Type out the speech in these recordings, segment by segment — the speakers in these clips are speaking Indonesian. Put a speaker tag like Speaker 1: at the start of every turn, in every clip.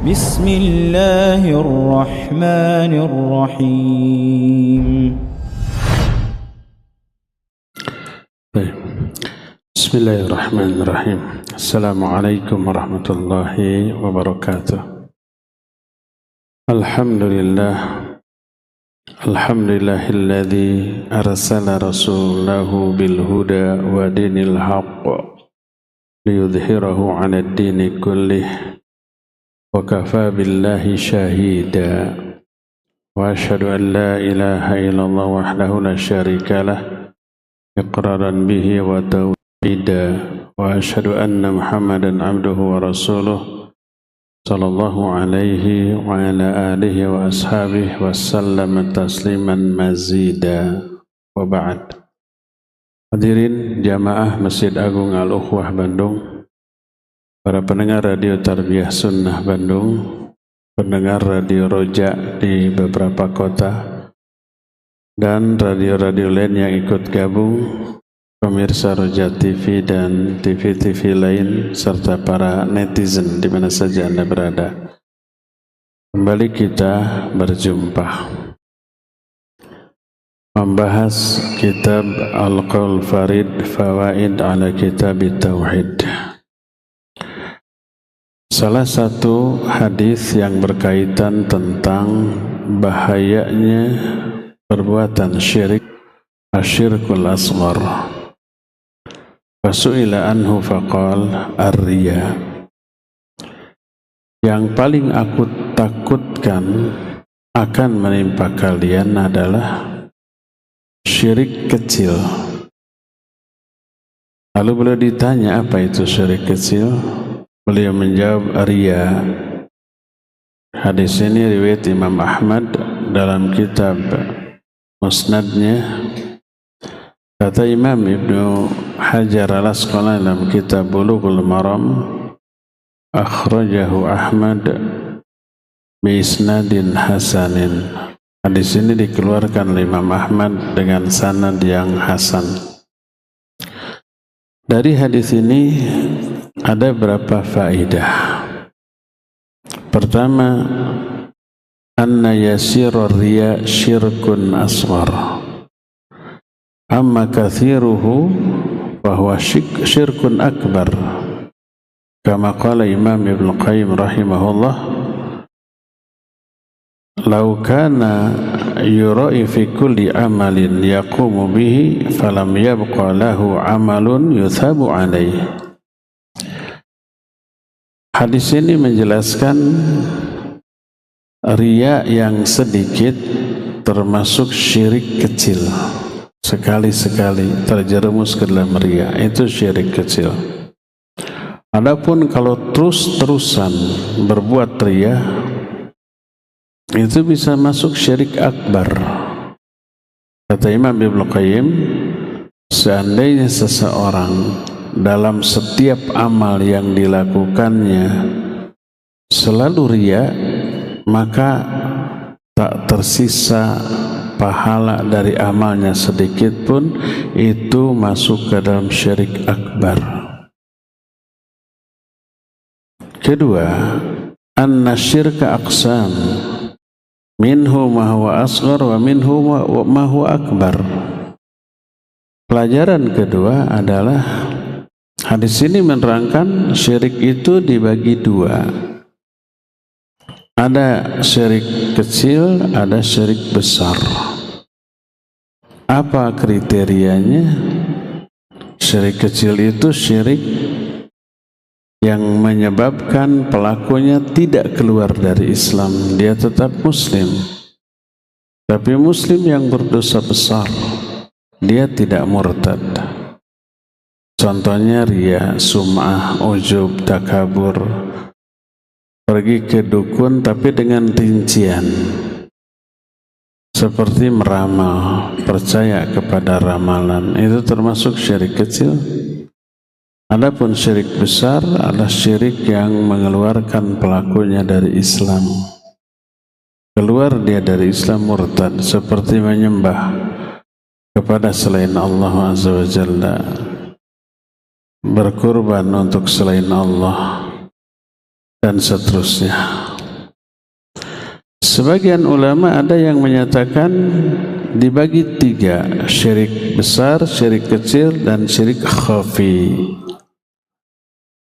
Speaker 1: بسم الله الرحمن الرحيم.
Speaker 2: بسم الله الرحمن الرحيم. السلام عليكم ورحمة الله وبركاته. الحمد لله الذي أرسل رسوله بالهدى ودين الحق ليظهره على الدين كله وكفى بالله شهيدا وأشهد أن لا إله إلا الله وحده لا شريك له إقرارا به وتوحيدا وأشهد أن محمدا عبده ورسوله صلى الله عليه وعلى آله وأصحابه وسلم تسليما مزيدا وبعد. Hadirin jamaah Masjid Agung Al-Ukhwah Bandung, para pendengar Radio Tarbiyah Sunnah Bandung, pendengar Radio Roja di beberapa kota, dan radio-radio lain yang ikut gabung, pemirsa Roja TV dan TV-TV lain, serta para netizen di mana saja Anda berada. Kembali kita berjumpa membahas kitab Al-Qaul Farid Fawaid ala Kitab Tauhid. Salah satu hadis yang berkaitan tentang bahayanya perbuatan syirik, asyirkul asghar. Fasu'ila anhu faqal ar-riya. Yang paling aku takutkan akan menimpa kalian adalah syirik kecil. Lalu beliau ditanya, apa itu syirik kecil? Beliau menjawab, riya. Hadis ini riwayat Imam Ahmad dalam kitab Musnadnya. Kata Imam Ibnu Hajar Al-Asqalani dalam kitab Bulughul Maram, akhrajahu Ahmad bi isnadin hasanin. Hadis ini dikeluarkan oleh Imam Ahmad dengan sanad yang hasan. Dari hadis ini ada beberapa faedah. Pertama, anna yasirur riya syirkun asghar. Amma kathiruhu fahuwa syirkun akbar. Kama qala Imam Ibn Qayyim rahimahullah, "Lau kana yura'i fi kulli amalin yaqumu bihi falam yabqa lahu amalun yuthabu alaihi." Hadis ini menjelaskan riya yang sedikit termasuk syirik kecil. Sekali-sekali terjerumus ke dalam riya, itu syirik kecil. Adapun kalau terus-terusan berbuat riya, itu bisa masuk syirik akbar. Kata Imam Ibn Qayyim, seandainya seseorang dalam setiap amal yang dilakukannya selalu riya, maka tak tersisa pahala dari amalnya sedikit pun, itu masuk ke dalam syirik akbar. Kedua, anna syirka aqsam, minhu ma huwa asghar wa minhu ma huwa akbar. Pelajaran kedua adalah hadis ini menerangkan syirik itu dibagi dua. Ada syirik kecil, ada syirik besar. Apa kriterianya? Syirik kecil itu syirik yang menyebabkan pelakunya tidak keluar dari Islam, dia tetap muslim. Tapi muslim yang berdosa besar, dia tidak murtad. Contohnya riya, sum'ah, ujub, takabur. Pergi ke dukun tapi dengan rincian, seperti meramal, percaya kepada ramalan, itu termasuk syirik kecil. Adapun syirik besar adalah syirik yang mengeluarkan pelakunya dari Islam. Keluar dia dari Islam, murtad, seperti menyembah kepada selain Allah Azza wa Jalla, berkurban untuk selain Allah, dan seterusnya. Sebagian ulama ada yang menyatakan dibagi 3, syirik besar, syirik kecil, dan syirik khafi.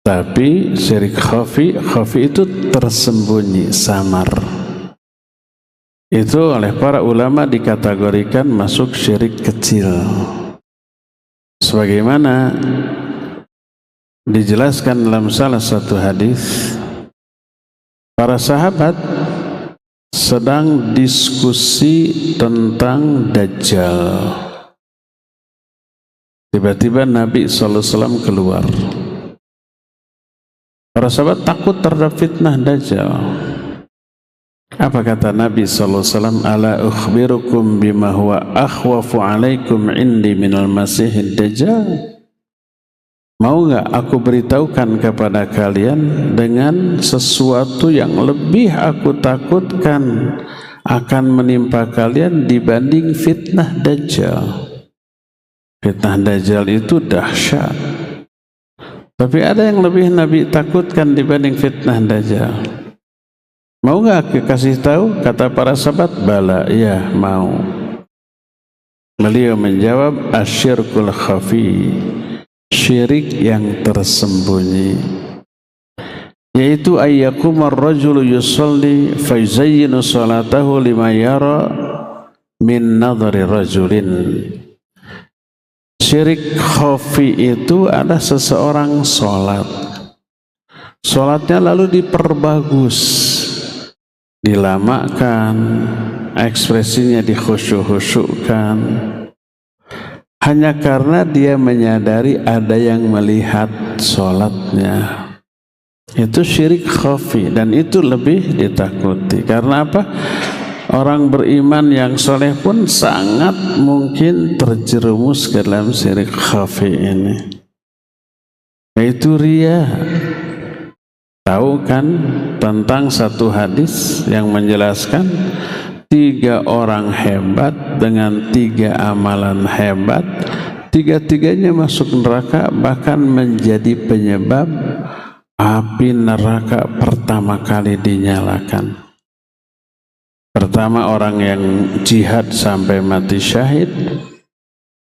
Speaker 2: Tapi syirik khafi itu tersembunyi, samar. Itu oleh para ulama dikategorikan masuk syirik kecil. Sebagaimana dijelaskan dalam salah satu hadis, para sahabat sedang diskusi tentang Dajjal. Tiba-tiba Nabi SAW keluar. Para sahabat takut terhadap fitnah Dajjal. Apa kata Nabi SAW? Ala ukhbirukum bima huwa akhwafu alaikum indi minal masihid Dajjal. Mau nggak aku beritahukan kepada kalian dengan sesuatu yang lebih aku takutkan akan menimpa kalian dibanding fitnah Dajjal. Fitnah Dajjal itu dahsyat. Tapi ada yang lebih Nabi takutkan dibanding fitnah Dajjal. Mau nggak aku kasih tahu? Kata para sahabat, bala, ya mau. Beliau menjawab, asyirkul khafi, syirik yang tersembunyi, yaitu ayyakumar rajulu yusalli fayzayyinu salatahu lima yara min nadhari rajulin. Syirik khafi itu ada seseorang sholatnya lalu diperbagus, dilamakan, ekspresinya dikhusyuk-khusyukkan, hanya karena dia menyadari ada yang melihat sholatnya. Itu syirik khafi, dan itu lebih ditakuti. Karena apa? Orang beriman yang soleh pun sangat mungkin terjerumus ke dalam syirik khafi ini, yaitu riya. Tahu kan tentang satu hadis yang menjelaskan 3 orang hebat dengan 3 amalan hebat, 3-tiganya masuk neraka, bahkan menjadi penyebab api neraka pertama kali dinyalakan. Pertama, orang yang jihad sampai mati syahid.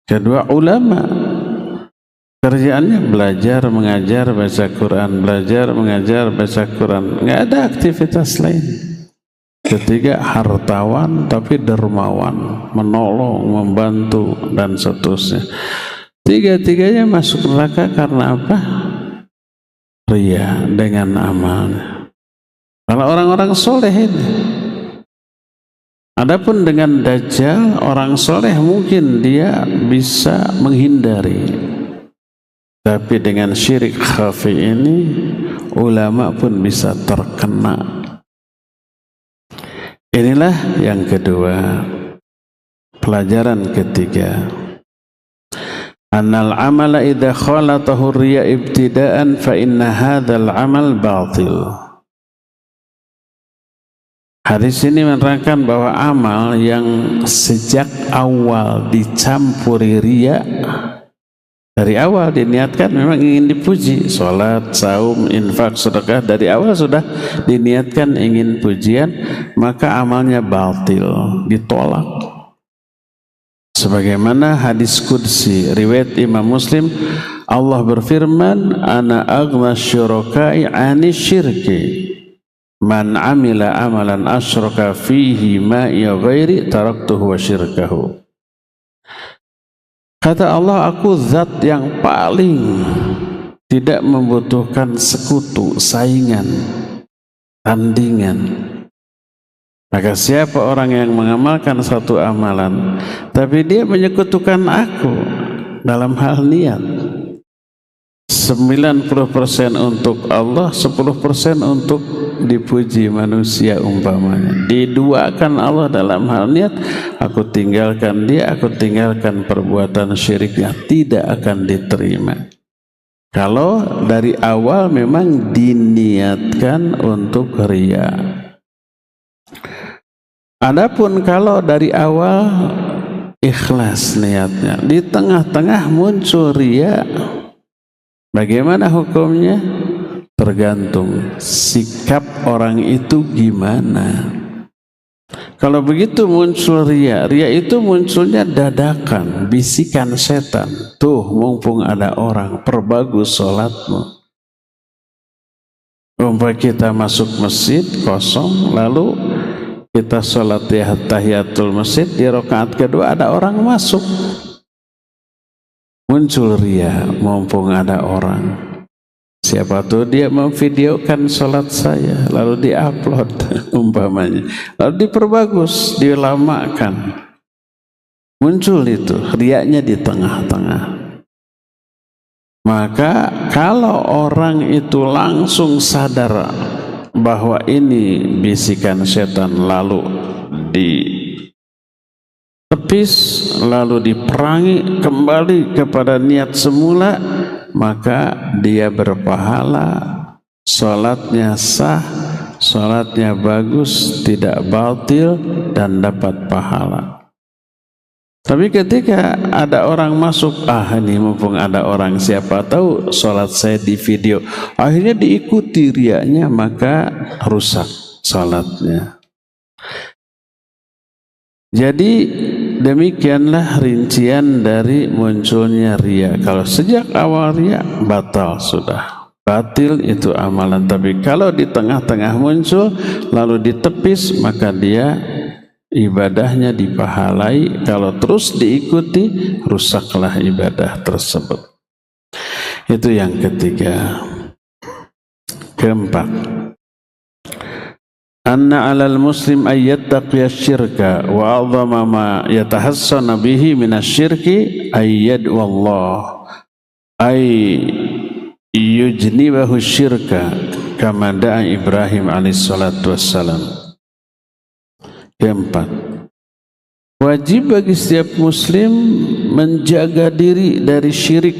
Speaker 2: Kedua, ulama, kerjaannya belajar, mengajar, baca Quran, belajar, mengajar, baca Quran, nggak ada aktivitas lain. Ketiga, hartawan tapi dermawan, menolong, membantu, dan seterusnya. 3-tiganya masuk neraka karena apa? Riya dengan amalnya. Kalau orang-orang soleh ini. Adapun dengan Dajjal, orang soleh mungkin dia bisa menghindari. Tapi dengan syirik khafi ini, ulama pun bisa terkena. Inilah yang kedua. Pelajaran ketiga. Annal amala idza khalatahu riya ibtida'an fa inna hadzal amal batil. Hadis ini menerangkan bahwa amal yang sejak awal dicampuri riya, dari awal diniatkan memang ingin dipuji, salat, saum, infak, sedekah, dari awal sudah diniatkan ingin pujian, maka amalnya batil, ditolak. Sebagaimana hadis qudsi riwayat Imam Muslim, Allah berfirman, ana aghna syuraka'i 'ani syirki. Man amila amalan asyraka fihi ma'i ghairi taraktuhu wa syirkahu. Kata Allah, aku zat yang paling tidak membutuhkan sekutu, saingan, tandingan. Maka siapa orang yang mengamalkan satu amalan tapi dia menyekutukan aku dalam hal niat, 90% untuk Allah, 10% untuk dipuji manusia umpamanya, diduakan Allah dalam hal niat, aku tinggalkan dia, aku tinggalkan perbuatan syiriknya, tidak akan diterima. Kalau dari awal memang diniatkan untuk riya. Adapun kalau dari awal ikhlas niatnya, di tengah-tengah muncul riya, bagaimana hukumnya? . Tergantung sikap orang itu gimana. Kalau begitu muncul riya. Riya itu munculnya dadakan, bisikan setan. Tuh, mumpung ada orang, perbagus sholatmu. Umpama kita masuk masjid kosong, lalu kita sholat tahiyatul masjid, di rakaat kedua ada orang masuk. Muncul riya, mumpung ada orang. Siapa tuh dia memvideokan sholat saya, lalu diupload umpamanya, lalu diperbagus, dilamakan. Muncul itu, riyanya di tengah-tengah. Maka kalau orang itu langsung sadar bahwa ini bisikan setan, lalu ditepis, lalu diperangi kembali kepada niat semula, maka dia berpahala, sholatnya sah, sholatnya bagus, tidak batil, dan dapat pahala. Tapi ketika ada orang masuk, ini mumpung ada orang, siapa tahu sholat saya di video, akhirnya diikuti riyanya, maka rusak sholatnya. Jadi demikianlah rincian dari munculnya riya. Kalau sejak awal riya, batal sudah, batil itu amalan. Tapi kalau di tengah-tengah muncul lalu ditepis, maka dia ibadahnya dipahalai. Kalau terus diikuti, rusaklah ibadah tersebut. Itu yang ketiga. Keempat, anna 'alal muslim ay yattaqiya syirka wa 'azama ma yatahassana bihi minasyirki ay yad'u Allah ay yujnibahu syirka kama da'a Ibrahim alaihi salatu wassalam. Keempat, wajib bagi setiap muslim menjaga diri dari syirik.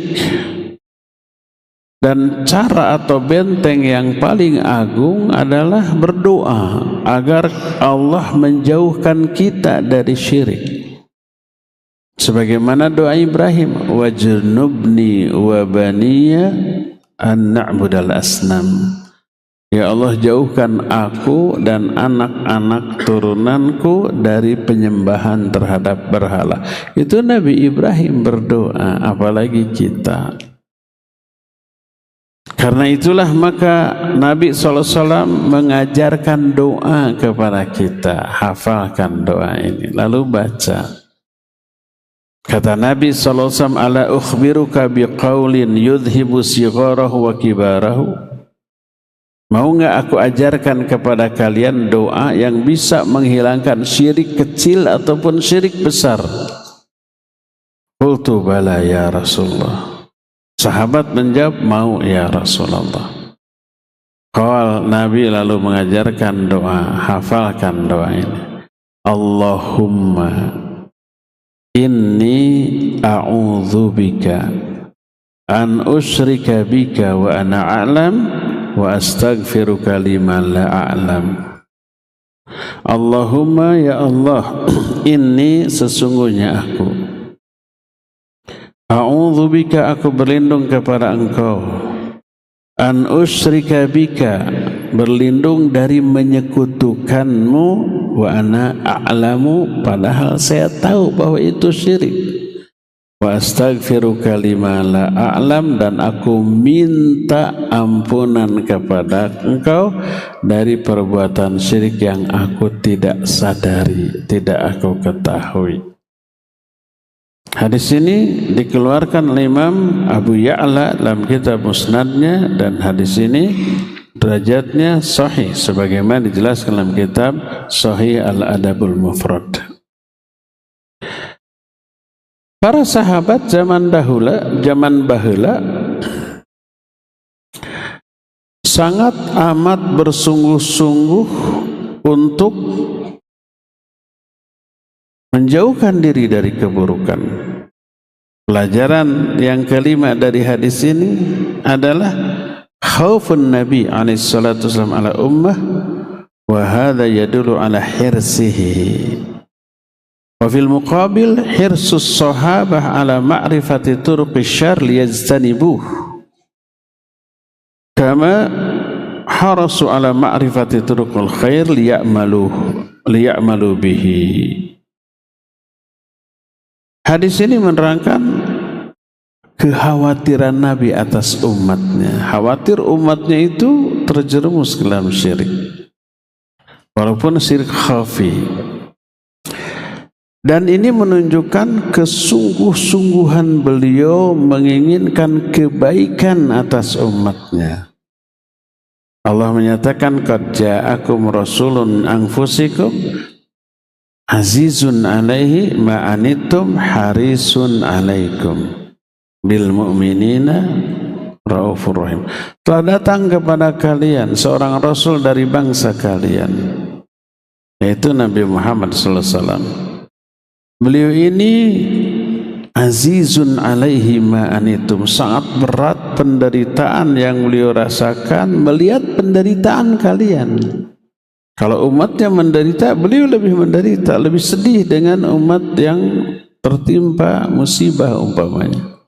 Speaker 2: Dan cara atau benteng yang paling agung adalah berdoa agar Allah menjauhkan kita dari syirik. Sebagaimana doa Ibrahim, wajnubni wa baniya an na'budal asnam. Ya Allah, jauhkan aku dan anak-anak turunanku dari penyembahan terhadap berhala. Itu Nabi Ibrahim berdoa, apalagi kita. Karena itulah maka Nabi SAW mengajarkan doa kepada kita. Hafalkan doa ini, lalu baca. Kata Nabi SAW, ala ukhbiruka biqaulin yudhibu sigharahu wa kibarahu. Mau nggak aku ajarkan kepada kalian doa yang bisa menghilangkan syirik kecil ataupun syirik besar? Qultu bala ya Rasulullah. Sahabat menjawab, mau ya Rasulullah. Qal, Nabi lalu mengajarkan doa, hafalkan doa ini. Allahumma inni a'udzubika an usyrika bika wa ana a'lam wa astaghfiruka liman la a'lam. Allahumma ya Allah, inni sesungguhnya aku, a'udzubika aku berlindung kepada engkau, an usyrika bika berlindung dari menyekutukanmu, wa ana a'lamu padahal saya tahu bahwa itu syirik, wa astaghfiruka lima la a'lam dan aku minta ampunan kepada engkau dari perbuatan syirik yang aku tidak sadari, tidak aku ketahui. Hadis ini dikeluarkan oleh Imam Abu Ya'la dalam kitab Musnadnya, dan hadis ini derajatnya sahih sebagaimana dijelaskan dalam kitab Sahih Al-Adabul Mufrad. Para sahabat zaman baheula sangat amat bersungguh-sungguh untuk menjauhkan diri dari keburukan. Pelajaran yang kelima dari hadis ini adalah khaufun Nabi alaihi salatu wasallam ala ummah, wa hadha yadullu ala hirsihi. Wa fil muqabil hirsus sahabah ala ma'rifati turuqi syarr liyajtanibuh, kama harasu ala ma'rifati turuqil khair liya'maluh. liya'malu bihi. Hadis ini menerangkan kekhawatiran Nabi atas umatnya. Khawatir umatnya itu terjerumus ke dalam syirik, walaupun syirik khafi. Dan ini menunjukkan kesungguh-sungguhan beliau menginginkan kebaikan atas umatnya. Allah menyatakan, qad ja'akum rasulun anfusikum azizun alaihi ma anittum harisun alaikum bil mu'minina raufur rahim. Telah datang kepada kalian seorang rasul dari bangsa kalian, yaitu Nabi Muhammad sallallahu alaihi wasallam. Beliau ini azizun alaihi ma anitum, sangat berat penderitaan yang beliau rasakan melihat penderitaan kalian. Kalau umatnya menderita, beliau lebih menderita, lebih sedih dengan umat yang tertimpa musibah umpamanya.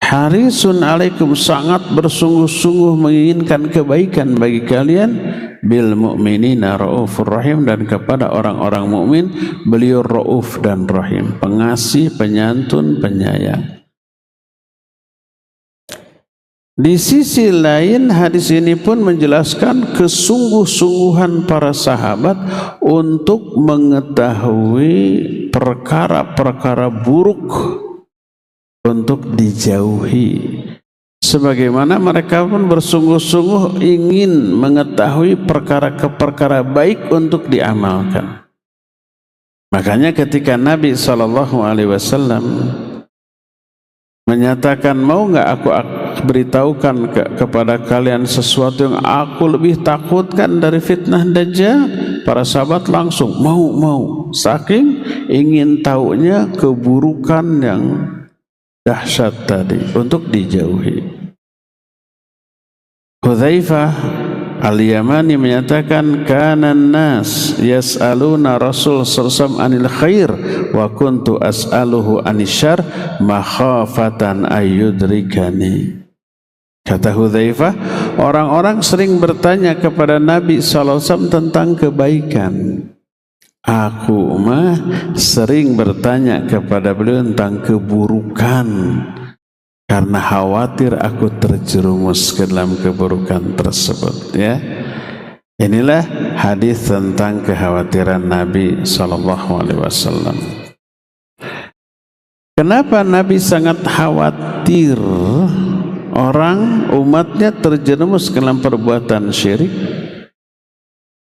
Speaker 2: Harisun alaikum, sangat bersungguh-sungguh menginginkan kebaikan bagi kalian. Bil mu'minina raufur rahim, dan kepada orang-orang mukmin beliau rauf dan rahim, pengasih, penyantun, penyayang. Di sisi lain, hadis ini pun menjelaskan kesungguh-sungguhan para sahabat untuk mengetahui perkara-perkara buruk untuk dijauhi. Sebagaimana mereka pun bersungguh-sungguh ingin mengetahui perkara-perkara baik untuk diamalkan. Makanya ketika Nabi SAW menyatakan, mau nggak aku beritahukan kepada kalian sesuatu yang aku lebih takutkan dari fitnah Dajjal? Para sahabat langsung mau. Saking ingin tahunya keburukan yang dahsyat tadi untuk dijauhi. Hudzaifah Al-Yamani menyatakan, kanan nas yas'aluna Rasul sallallahu anil khair wa kuntu as'aluhu anisyar makhafatan ayyudrikani. Kata Hudzaifah, orang-orang sering bertanya kepada Nabi SAW tentang kebaikan. Aku mah sering bertanya kepada beliau tentang keburukan, karena khawatir aku terjerumus ke dalam keburukan tersebut. Ya, inilah hadis tentang kekhawatiran Nabi SAW. Kenapa Nabi sangat khawatir orang umatnya terjerumus ke dalam perbuatan syirik?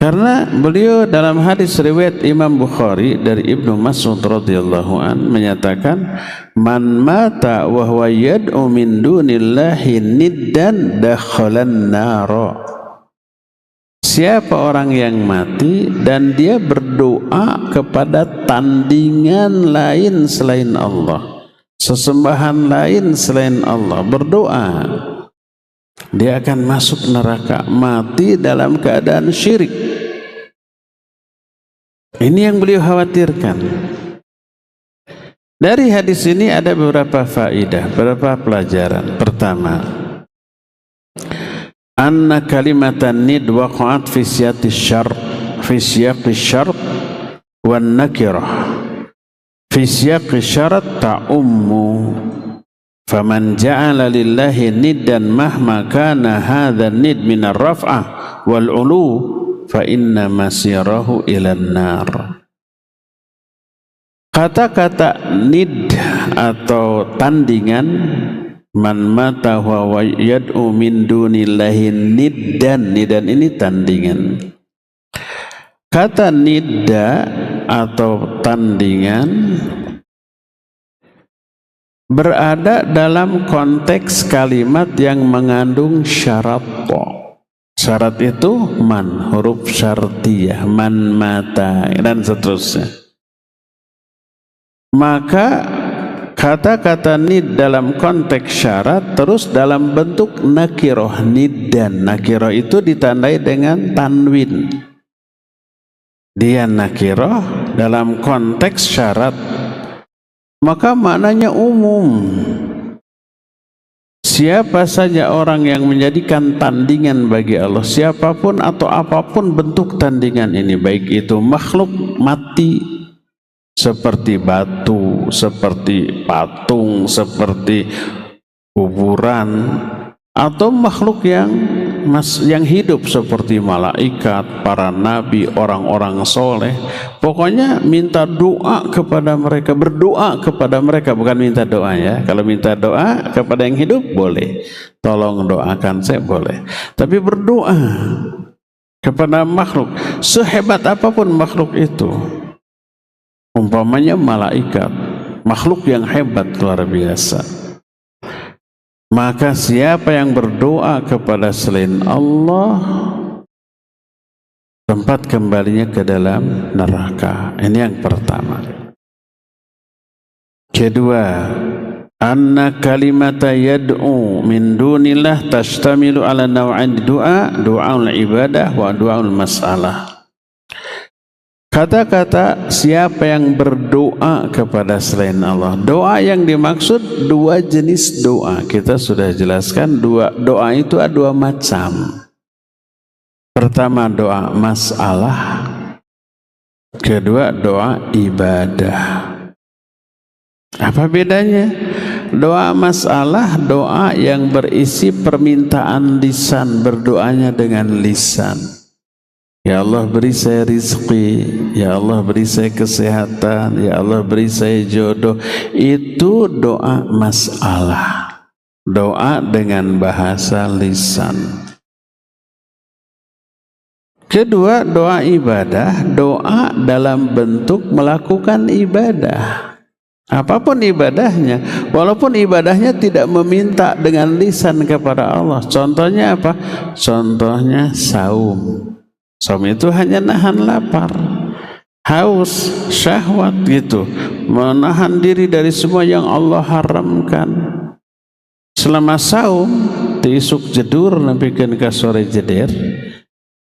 Speaker 2: Karena beliau dalam hadis riwayat Imam Bukhari dari Ibnu Mas'ud radhiyallahu an menyatakan, man mata wa huwa yad'u min dunillahi niddan dakhalan nara. Siapa orang yang mati dan dia berdoa kepada tandingan lain selain Allah, sesembahan lain selain Allah, berdoa, dia akan masuk neraka, mati dalam keadaan syirik. Ini yang beliau khawatirkan. Dari hadis ini ada beberapa faidah, beberapa pelajaran. Pertama, anna kalimatan nid waqa'at fi siyaqi syart wan nakirah. Fi siyaqi syarat ta'ummu. Faman ja'ala lillahi niddan mahma kana hadha nid minar raf'ah wal ulu fa inna masirahu ilan nar. Kata-kata nid atau tandingan, man mata wa yad'u min dunillahi niddan, niddan ini tandingan. Kata nidda atau tandingan berada dalam konteks kalimat yang mengandung syarat. Syarat itu man, huruf syartiyah, man mata, dan seterusnya. Maka kata-kata nid dalam konteks syarat terus dalam bentuk nakiroh, niddan. Nakiroh itu ditandai dengan tanwin. Dia nakiroh dalam konteks syarat, maka maknanya umum. siapa saja orang yang menjadikan tandingan bagi Allah, siapapun atau apapun bentuk tandingan ini, baik itu makhluk mati seperti batu, seperti patung, seperti kuburan, atau makhluk yang hidup seperti malaikat, para nabi, orang-orang soleh, pokoknya minta doa kepada mereka, berdoa kepada mereka, bukan minta doa ya. Kalau minta doa kepada yang hidup boleh, tolong doakan saya, boleh. Tapi berdoa kepada makhluk, sehebat apapun makhluk itu, umpamanya malaikat, makhluk yang hebat luar biasa, maka siapa yang berdoa kepada selain Allah, tempat kembalinya ke dalam neraka. Ini yang pertama. Kedua, anna kalimata yad'u min dunillah tashtamilu ala naw'in du'aul ibadah wa du'aul mas'alah. Kata-kata siapa yang berdoa kepada selain Allah, doa yang dimaksud dua jenis doa. Kita sudah jelaskan doa itu ada dua macam. Pertama doa masalah, kedua doa ibadah. Apa bedanya? Doa masalah, doa yang berisi permintaan lisan, berdoanya dengan lisan. Ya Allah beri saya rizki, ya Allah beri saya kesehatan, ya Allah beri saya jodoh. Itu doa masalah, doa dengan bahasa lisan. Kedua, doa ibadah, doa dalam bentuk melakukan ibadah. Apapun ibadahnya, walaupun ibadahnya tidak meminta dengan lisan kepada Allah. Contohnya apa? Contohnya saum. Saum itu hanya nahan lapar, haus, syahwat gitu, menahan diri dari semua yang Allah haramkan. Selama saum, tisuk jedur nampikeun ka sore jeder,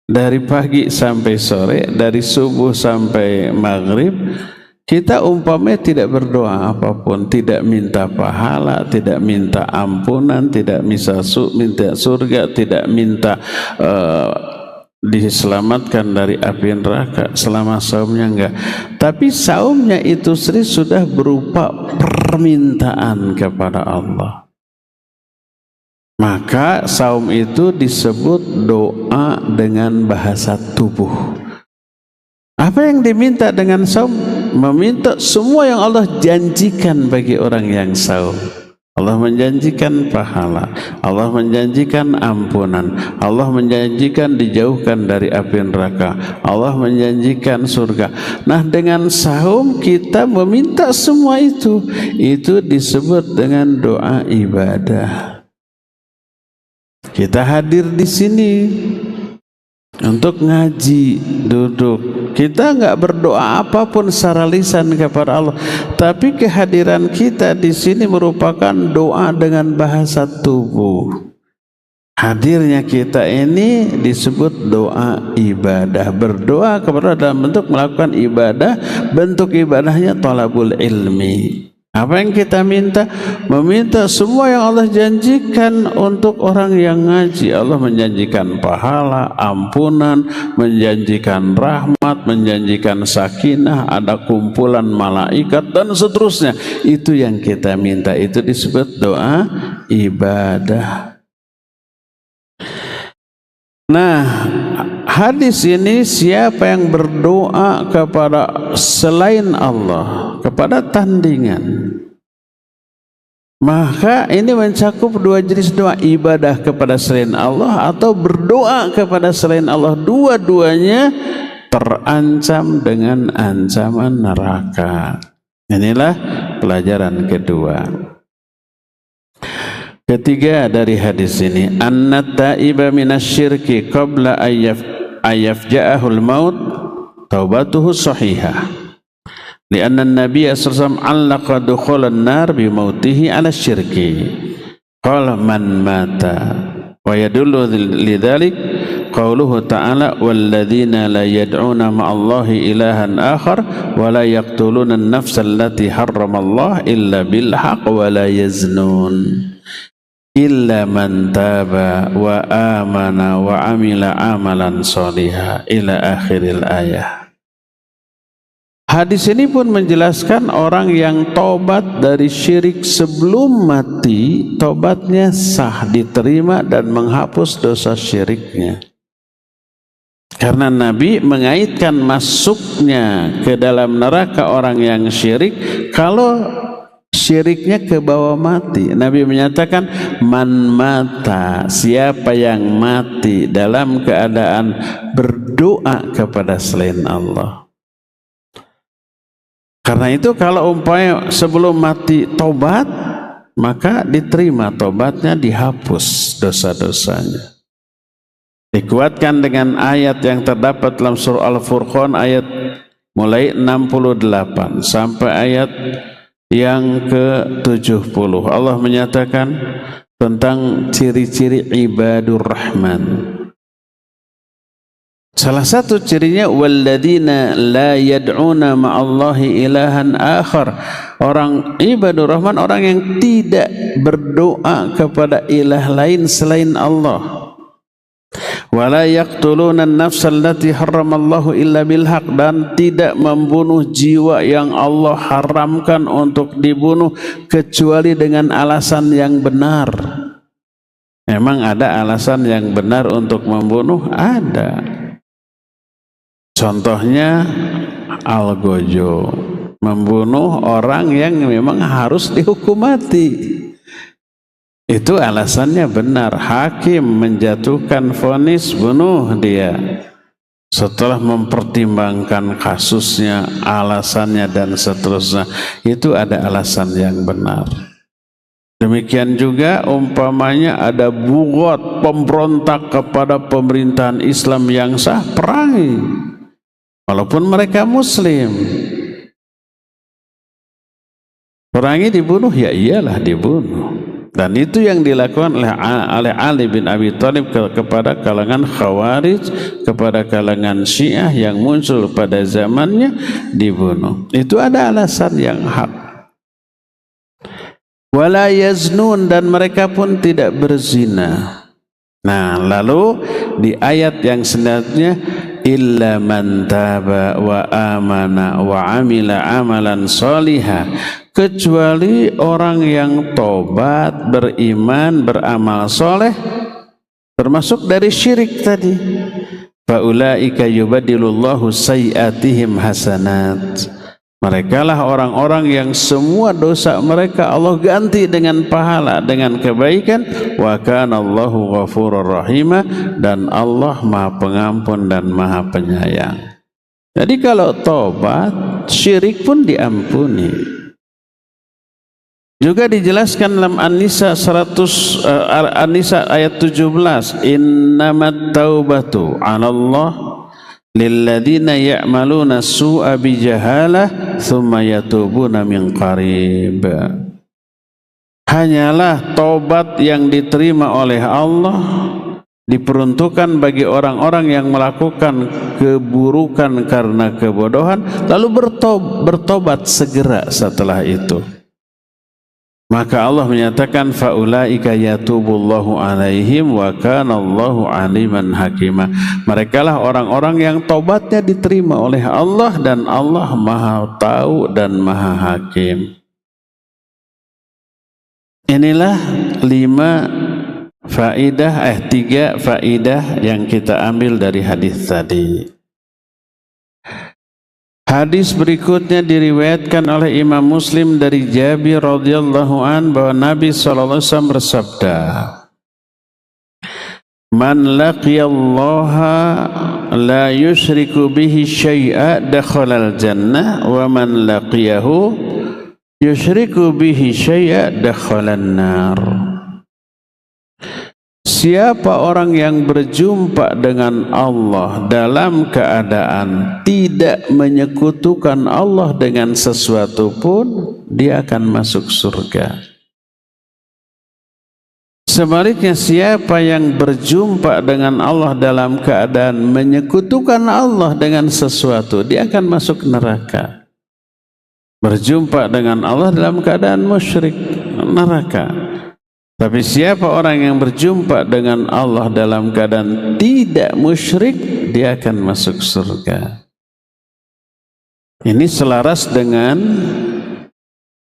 Speaker 2: dari pagi sampai sore, dari subuh sampai maghrib, kita umpamanya tidak berdoa apapun, tidak minta pahala, tidak minta ampunan, tidak minta surga, tidak minta diselamatkan dari api neraka. Selama saumnya enggak, tapi saumnya itu sendiri sudah berupa permintaan kepada Allah. Maka saum itu disebut doa dengan bahasa tubuh. Apa yang diminta dengan saum? Meminta semua yang Allah janjikan bagi orang yang saum. Allah menjanjikan pahala, Allah menjanjikan ampunan, Allah menjanjikan dijauhkan dari api neraka, Allah menjanjikan surga. Nah, dengan saum kita meminta semua itu disebut dengan doa ibadah. Kita hadir di sini untuk ngaji, duduk. Kita enggak berdoa apapun secara lisan kepada Allah, tapi kehadiran kita di sini merupakan doa dengan bahasa tubuh. Hadirnya kita ini disebut doa ibadah. Berdoa kepada Allah dalam bentuk melakukan ibadah, bentuk ibadahnya thalabul ilmi. Apa yang kita minta? Meminta semua yang Allah janjikan untuk orang yang ngaji. Allah menjanjikan pahala, ampunan, menjanjikan rahmat, menjanjikan sakinah, ada kumpulan malaikat dan seterusnya. Itu yang kita minta, itu disebut doa ibadah. Nah, hadis ini siapa yang berdoa kepada selain Allah, kepada tandingan, maka ini mencakup dua jenis doa, ibadah kepada selain Allah atau berdoa kepada selain Allah. Dua-duanya terancam dengan ancaman neraka. Inilah pelajaran kedua. Ketiga dari hadis ini, annat taiba minasyirki qabla ayyafja'ahul maut taubatuhu sahihah. Lianna an-nabiy sallallahu alaihi wasallam 'allaqa dukhulan nar bi mautihi 'ala syirki. Qala man mata wa yadullu lidzalik qauluhu ta'ala walladzina la yad'una ma'allahi ilahan akhar wa la yaqtuluna an-nafsa allati harramallahu illa bil haqq wa la yaznun. illa man taba wa amana wa amila amalan sholiha ila akhiril ayah. Hadis ini pun menjelaskan orang yang tobat dari syirik sebelum mati, tobatnya sah, diterima dan menghapus dosa syiriknya. Karena Nabi mengaitkan masuknya ke dalam neraka orang yang syirik kalau syiriknya ke bawah mati. Nabi menyatakan, man mata, siapa yang mati dalam keadaan berdoa kepada selain Allah. Karena itu kalau umpamanya sebelum mati tobat, maka diterima tobatnya, dihapus dosa-dosanya. Dikuatkan dengan ayat yang terdapat dalam surah Al-Furqan ayat mulai 68 sampai ayat yang ke-70. Allah menyatakan tentang ciri-ciri ibadur rahman. Salah satu cirinya walladzina la yad'una ma'allahi ilahan akhar. Orang ibadur rahman, orang yang tidak berdoa kepada ilah lain selain Allah. Wala yaqtuluna an-nafsa allati harramallahu illa bil haq, dan tidak membunuh jiwa yang Allah haramkan untuk dibunuh kecuali dengan alasan yang benar. Memang ada alasan yang benar untuk membunuh? Ada. Contohnya algojo, membunuh orang yang memang harus dihukum mati. Itu alasannya benar. Hakim menjatuhkan vonis bunuh dia setelah mempertimbangkan kasusnya, alasannya dan seterusnya. Itu ada alasan yang benar. Demikian juga umpamanya ada bugot, pemberontak kepada pemerintahan Islam yang sah, perangi walaupun mereka muslim. Perangi, dibunuh, ya iyalah dibunuh. Dan itu yang dilakukan oleh Ali bin Abi Thalib kepada kalangan Khawarij, kepada kalangan Syiah yang muncul pada zamannya, dibunuh. Itu ada alasan yang hak. Wala yaznun, dan mereka pun tidak berzina. Nah, lalu di ayat yang selanjutnya, illa man taba wa amana wa amila amalan sholiha, kecuali orang yang tobat, beriman, beramal soleh, termasuk dari syirik tadi. Faulaika yubadilullahu sayyiatihim hasanat. Mereka lah orang-orang yang semua dosa mereka Allah ganti dengan pahala, dengan kebaikan. Wa kana Allahu ghafurur rahima, dan Allah Maha Pengampun dan Maha Penyayang. Jadi kalau tobat, syirik pun diampuni. Juga dijelaskan dalam An-Nisa An-Nisa ayat 17, innamat taubatu 'alallah lilladzina ya'maluna su'a bijahalah tsumma yatubuna min qarib. Hanyalah tobat yang diterima oleh Allah diperuntukkan bagi orang-orang yang melakukan keburukan karena kebodohan lalu bertobat segera setelah itu. Maka Allah menyatakan faulaika yatubullahu alaihim wa kana Allahu aliman hakima. Mereka lah orang-orang yang tobatnya diterima oleh Allah dan Allah Maha tahu dan Maha hakim. Inilah 3 faidah yang kita ambil dari hadis tadi. Hadis berikutnya diriwayatkan oleh Imam Muslim dari Jabir radhiyallahu an bahwa Nabi sallallahu alaihi wasallam bersabda, "Man laqiyallaha la yusyriku bihi syai'a dakhalal jannah wa man laqiyahu yusyriku bihi syai'a dakhalan nar." Siapa orang yang berjumpa dengan Allah dalam keadaan tidak menyekutukan Allah dengan sesuatu pun, dia akan masuk surga. Sebaliknya, siapa yang berjumpa dengan Allah dalam keadaan menyekutukan Allah dengan sesuatu, dia akan masuk neraka. Berjumpa dengan Allah dalam keadaan musyrik, neraka. Tapi siapa orang yang berjumpa dengan Allah dalam keadaan tidak musyrik, dia akan masuk surga. Ini selaras dengan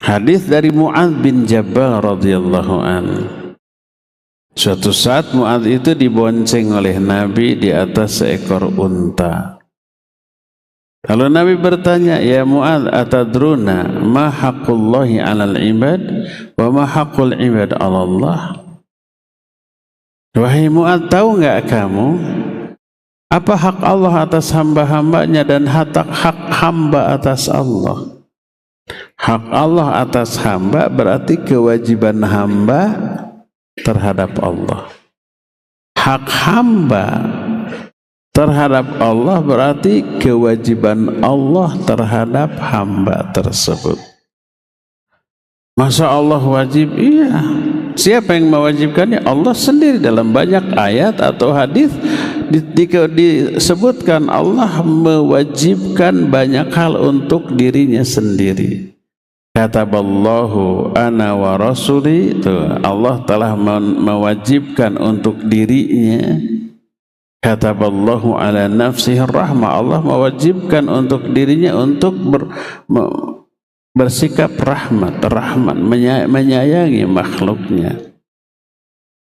Speaker 2: hadis dari Mu'adz bin Jabal radhiyallahu anhu. Suatu saat Mu'adz itu dibonceng oleh Nabi di atas seekor unta. Lalu Nabi bertanya, "Ya Mu'adz, atadruna ma haqqullahi 'alal ibad wa ma haqqul ibad 'ala Allah?" Wahai Mu'adz, tahu enggak kamu apa hak Allah atas hamba-hambanya dan hak hamba atas Allah? Hak Allah atas hamba berarti kewajiban hamba terhadap Allah. Hak hamba terhadap Allah berarti kewajiban Allah terhadap hamba tersebut. Masa Allah wajib? Iya. Siapa yang mewajibkannya? Allah sendiri. Dalam banyak ayat atau hadis disebutkan Allah mewajibkan banyak hal untuk dirinya sendiri. Kataballahu ana wa rasuli, itu Allah telah mewajibkan untuk dirinya. Kataballahu ala nafsihi rahmah, Allah mewajibkan untuk dirinya untuk bersikap rahmat, menyayangi makhluknya.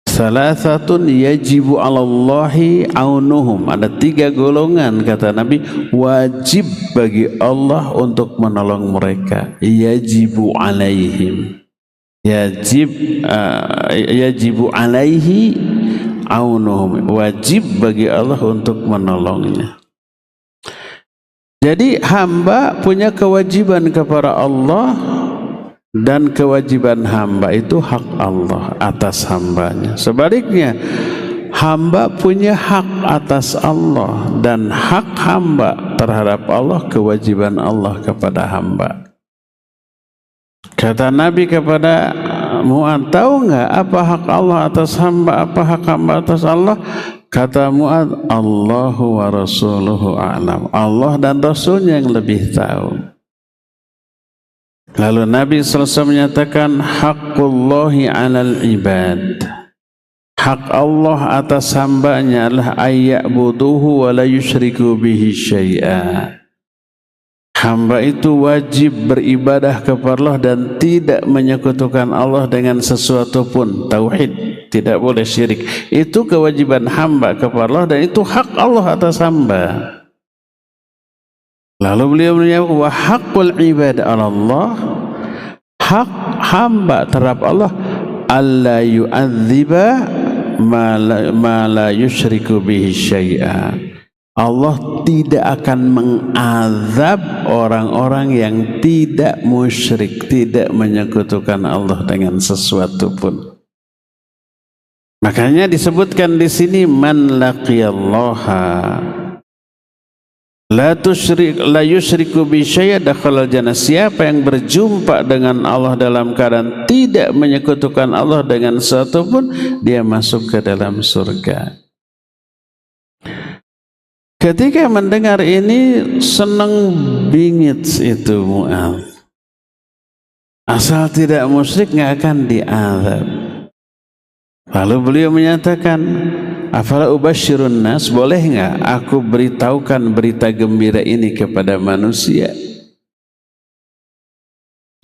Speaker 2: Salasatun yajibu 'alallahi aunuhum, ada 3 golongan kata Nabi wajib bagi Allah untuk menolong mereka. Yajibu 'alaihim, yajibu 'alaihi aunuhum, wajib bagi Allah untuk menolongnya. Jadi hamba punya kewajiban kepada Allah, dan kewajiban hamba itu hak Allah atas hambanya. Sebaliknya, hamba punya hak atas Allah, dan hak hamba terhadap Allah, kewajiban Allah kepada hamba. Kata Nabi kepada Mu'adz, tahu enggak apa hak Allah atas hamba, apa hak hamba atas Allah? Kata Mu'adz, Allahu wa rasuluhu a'lam, Allah dan Rasulnya yang lebih tahu. Lalu Nabi SAW menyatakan, haqqullahi 'alal ibad, hak Allah atas hambanya adalah ayya'buduhu wa la yusyriku bihi syai'a. Hamba itu wajib beribadah kepada Allah dan tidak menyekutukan Allah dengan sesuatu pun. Tauhid, tidak boleh syirik. Itu kewajiban hamba kepada Allah dan itu hak Allah atas hamba. Lalu beliau menyebut wa haqqul ibad 'ala Allah, hak hamba terhadap Allah, alla yu'adziba ma la yusyriku bihi syai'a. Allah tidak akan mengazab orang-orang yang tidak musyrik, tidak menyekutukan Allah dengan sesuatu pun. Makanya disebutkan di sini man laqiyallaha la yusyriku bi syai'a dakhalal jannah. Siapa yang berjumpa dengan Allah dalam keadaan tidak menyekutukan Allah dengan sesuatu pun, dia masuk ke dalam surga. Ketika mendengar ini senang bingit itu Mu'adz. Asal tidak musyrik nggak akan diazab. Lalu beliau menyatakan, afala ubasyirun nas, boleh nggak aku beritahukan berita gembira ini kepada manusia?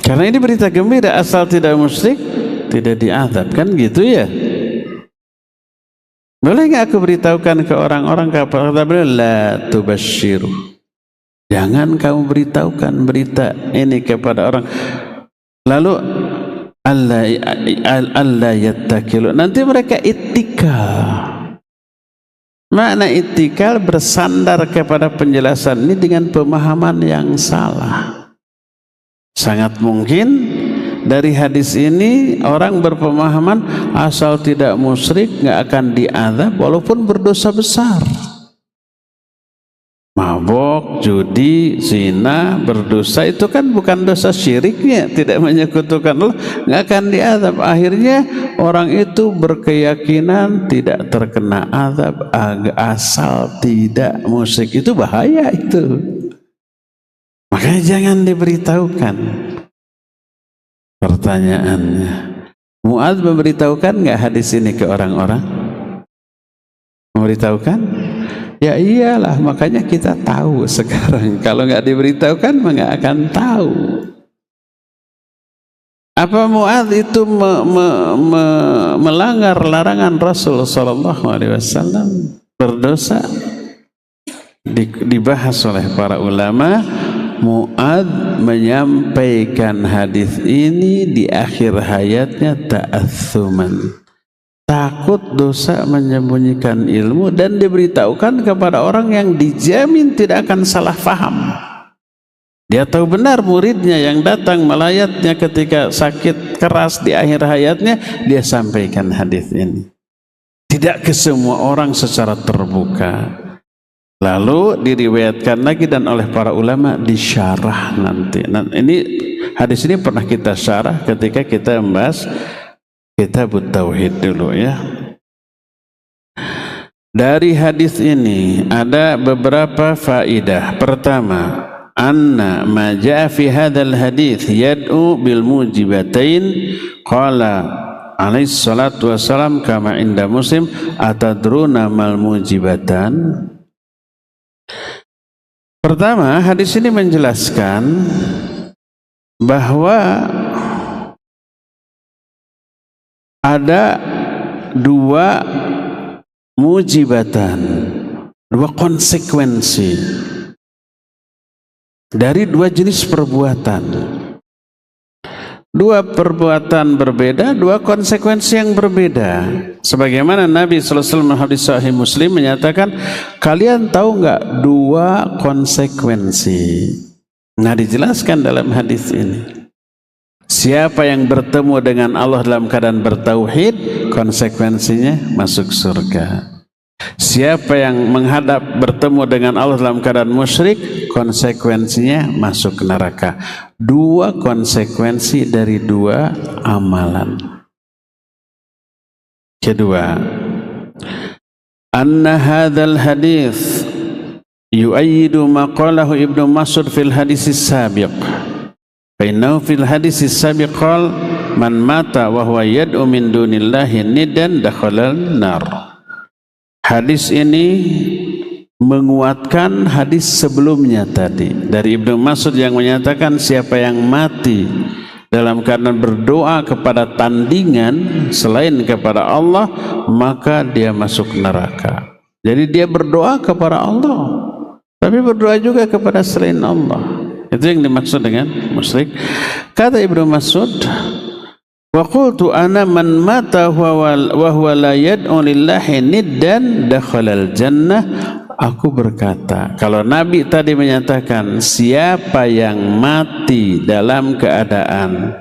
Speaker 2: Karena ini berita gembira, asal tidak musyrik tidak diazab, kan gitu ya? Boleh nggak aku beritahukan ke orang-orang? Kata beliau, la tubasyiru, jangan kamu beritahukan berita ini kepada orang. Lalu Allah yattakilu, nanti mereka ittikal. Makna ittikal bersandar kepada penjelasan ini dengan pemahaman yang salah. Sangat mungkin dari hadis ini orang berpemahaman asal tidak musyrik nggak akan diazab walaupun berdosa besar. Mabok, judi, zina, berdosa itu kan bukan dosa syiriknya, tidak menyekutukan Allah, nggak akan diazab. Akhirnya orang itu berkeyakinan tidak terkena azab asal tidak musyrik. Itu bahaya itu. Makanya jangan diberitahukan. Pertanyaannya, Mu'adz memberitahukan nggak hadis ini ke orang-orang? Memberitahukan? Ya iyalah, makanya kita tahu sekarang. Kalau nggak diberitahukan nggak akan tahu. Apa Mu'adz itu melanggar larangan Rasul sallallahu alaihi wasallam, berdosa? Dibahas oleh para ulama. Mu'adz menyampaikan hadis ini di akhir hayatnya ta'assuman, takut dosa menyembunyikan ilmu, dan diberitahukan kepada orang yang dijamin tidak akan salah faham. Dia tahu benar muridnya yang datang melayatnya ketika sakit keras di akhir hayatnya, dia sampaikan hadis ini. Tidak ke semua orang secara terbuka. Lalu diriwayatkan lagi dan oleh para ulama disyarah nanti. Nah, ini hadis ini pernah kita syarah ketika kita membahas Kitab Tauhid dulu ya. Dari hadis ini ada beberapa faidah. Pertama, anna ma jaa fi hadzal hadits yad'u bil mujibatain, qala alaihi salatu wassalam kama inda Muslim, atadruna mal mujibatan. Pertama, hadis ini menjelaskan bahwa ada dua mujibatan, dua konsekuensi dari dua jenis perbuatan. Dua perbuatan berbeda, dua konsekuensi yang berbeda. Sebagaimana Nabi SAW hadis Sahih Muslim menyatakan, kalian tahu nggak dua konsekuensi? Nah, dijelaskan dalam hadis ini. Siapa yang bertemu dengan Allah dalam keadaan bertauhid, konsekuensinya masuk surga. Siapa yang menghadap bertemu dengan Allah dalam keadaan musyrik, konsekuensinya masuk neraka. Dua konsekuensi dari dua amalan. Kedua, anna hadzal hadits yu'ayyidu ma qalahu Ibnu Mas'ud fil hadis as-sabiq. Fa innahu fil hadis as-sabiq qala man mata wa huwa yad'u min dunillahi niddan dakhala an-nar. Hadis ini menguatkan hadis sebelumnya tadi dari Ibnu Mas'ud yang menyatakan siapa yang mati dalam keadaan berdoa kepada tandingan selain kepada Allah, maka dia masuk neraka. Jadi dia berdoa kepada Allah, tapi berdoa juga kepada selain Allah. Itu yang dimaksud dengan musyrik. Kata Ibnu Mas'ud, wa qultu ana man mata wa huwa la yad'u lillahi niddan dakhalal jannah. Aku berkata, kalau Nabi tadi menyatakan siapa yang mati dalam keadaan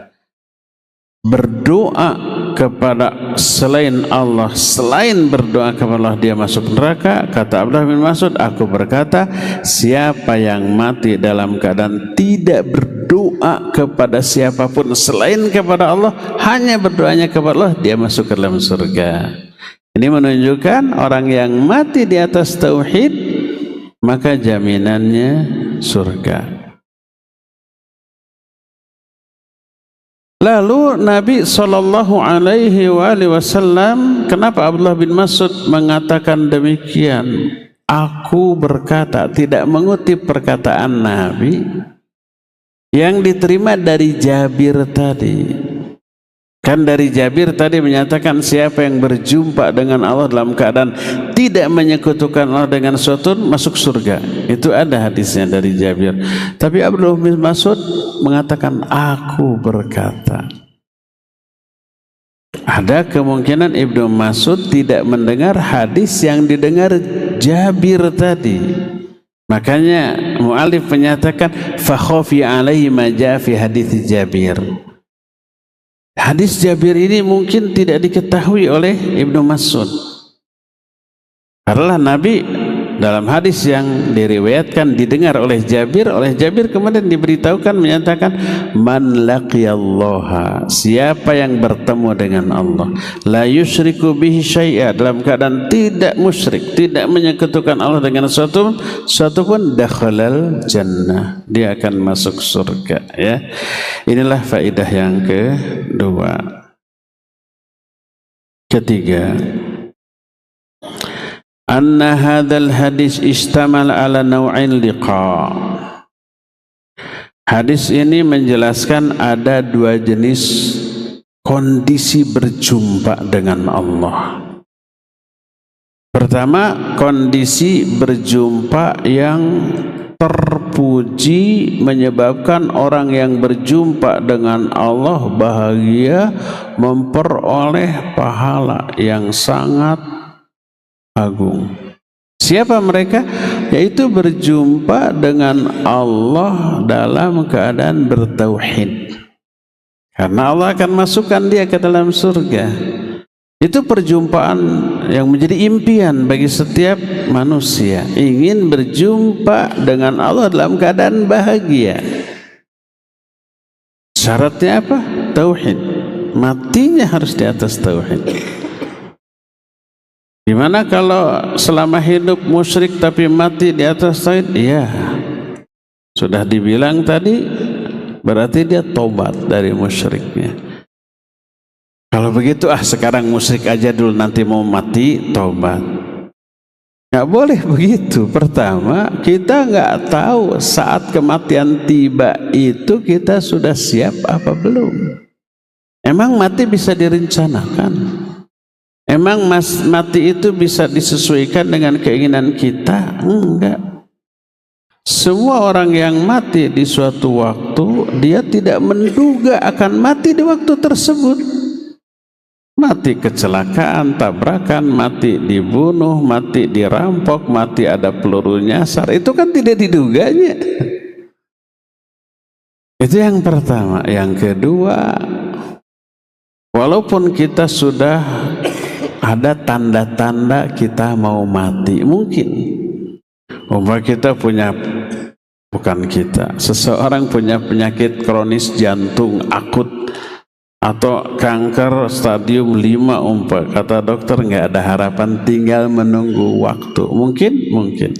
Speaker 2: berdoa kepada selain Allah, selain berdoa kepada Allah, dia masuk neraka. Kata Abdullah bin Mas'ud, aku berkata siapa yang mati dalam keadaan tidak berdoa kepada siapapun selain kepada Allah, hanya berdoanya kepada Allah, dia masuk ke dalam surga. Ini menunjukkan orang yang mati di atas tauhid, maka jaminannya surga. Lalu Nabi SAW, kenapa Abdullah bin Mas'ud mengatakan demikian? Aku berkata, tidak mengutip perkataan Nabi yang diterima dari Jabir tadi. Kan dari Jabir tadi menyatakan siapa yang berjumpa dengan Allah dalam keadaan tidak menyekutukan Allah dengan sesuatu masuk surga. Itu ada hadisnya dari Jabir. Tapi Abdullah bin Mas'ud mengatakan aku berkata. Ada kemungkinan Ibnu Mas'ud tidak mendengar hadis yang didengar Jabir tadi. Makanya mu'alif menyatakan fa khafi alaihi ma jaa fi hadis Jabir. Hadis Jabir ini mungkin tidak diketahui oleh Ibnu Mas'ud. Karena Nabi dalam hadis yang diriwayatkan didengar oleh Jabir kemudian diberitahukan menyatakan man laqiyallaha, siapa yang bertemu dengan Allah, la yusyriku bihi syai'a, dalam keadaan tidak musyrik, tidak menyekutukan Allah dengan suatu pun, dakhalal jannah, dia akan masuk surga. Ya, inilah faedah yang kedua. Ketiga, anna hadzal hadis istamal ala naw'in liqa. Hadis ini menjelaskan ada dua jenis kondisi berjumpa dengan Allah. Pertama, kondisi berjumpa yang terpuji, menyebabkan orang yang berjumpa dengan Allah bahagia, memperoleh pahala yang sangat agung. Siapa mereka? Yaitu berjumpa dengan Allah dalam keadaan bertauhid. Karena Allah akan masukkan dia ke dalam surga. Itu perjumpaan yang menjadi impian bagi setiap manusia, ingin berjumpa dengan Allah dalam keadaan bahagia. Syaratnya apa? Tauhid. Matinya harus di atas tauhid. Gimana kalau selama hidup musyrik tapi mati di atas tauhid? Iya, sudah dibilang tadi, berarti dia tobat dari musyriknya. Kalau begitu, sekarang musyrik aja dulu, nanti mau mati tobat. Nggak boleh begitu. Pertama, kita nggak tahu saat kematian tiba itu kita sudah siap apa belum. Emang mati bisa direncanakan? Emang mati itu bisa disesuaikan dengan keinginan kita? Enggak. Semua orang yang mati di suatu waktu, dia tidak menduga akan mati di waktu tersebut. Mati kecelakaan, tabrakan, mati dibunuh, mati dirampok, mati ada peluru nyasar, itu kan tidak diduganya. Itu yang pertama. Yang kedua, walaupun kita sudah ada tanda-tanda kita mau mati, mungkin seseorang punya penyakit kronis jantung akut atau kanker stadium 5 kata dokter nggak ada harapan, tinggal menunggu waktu. Mungkin.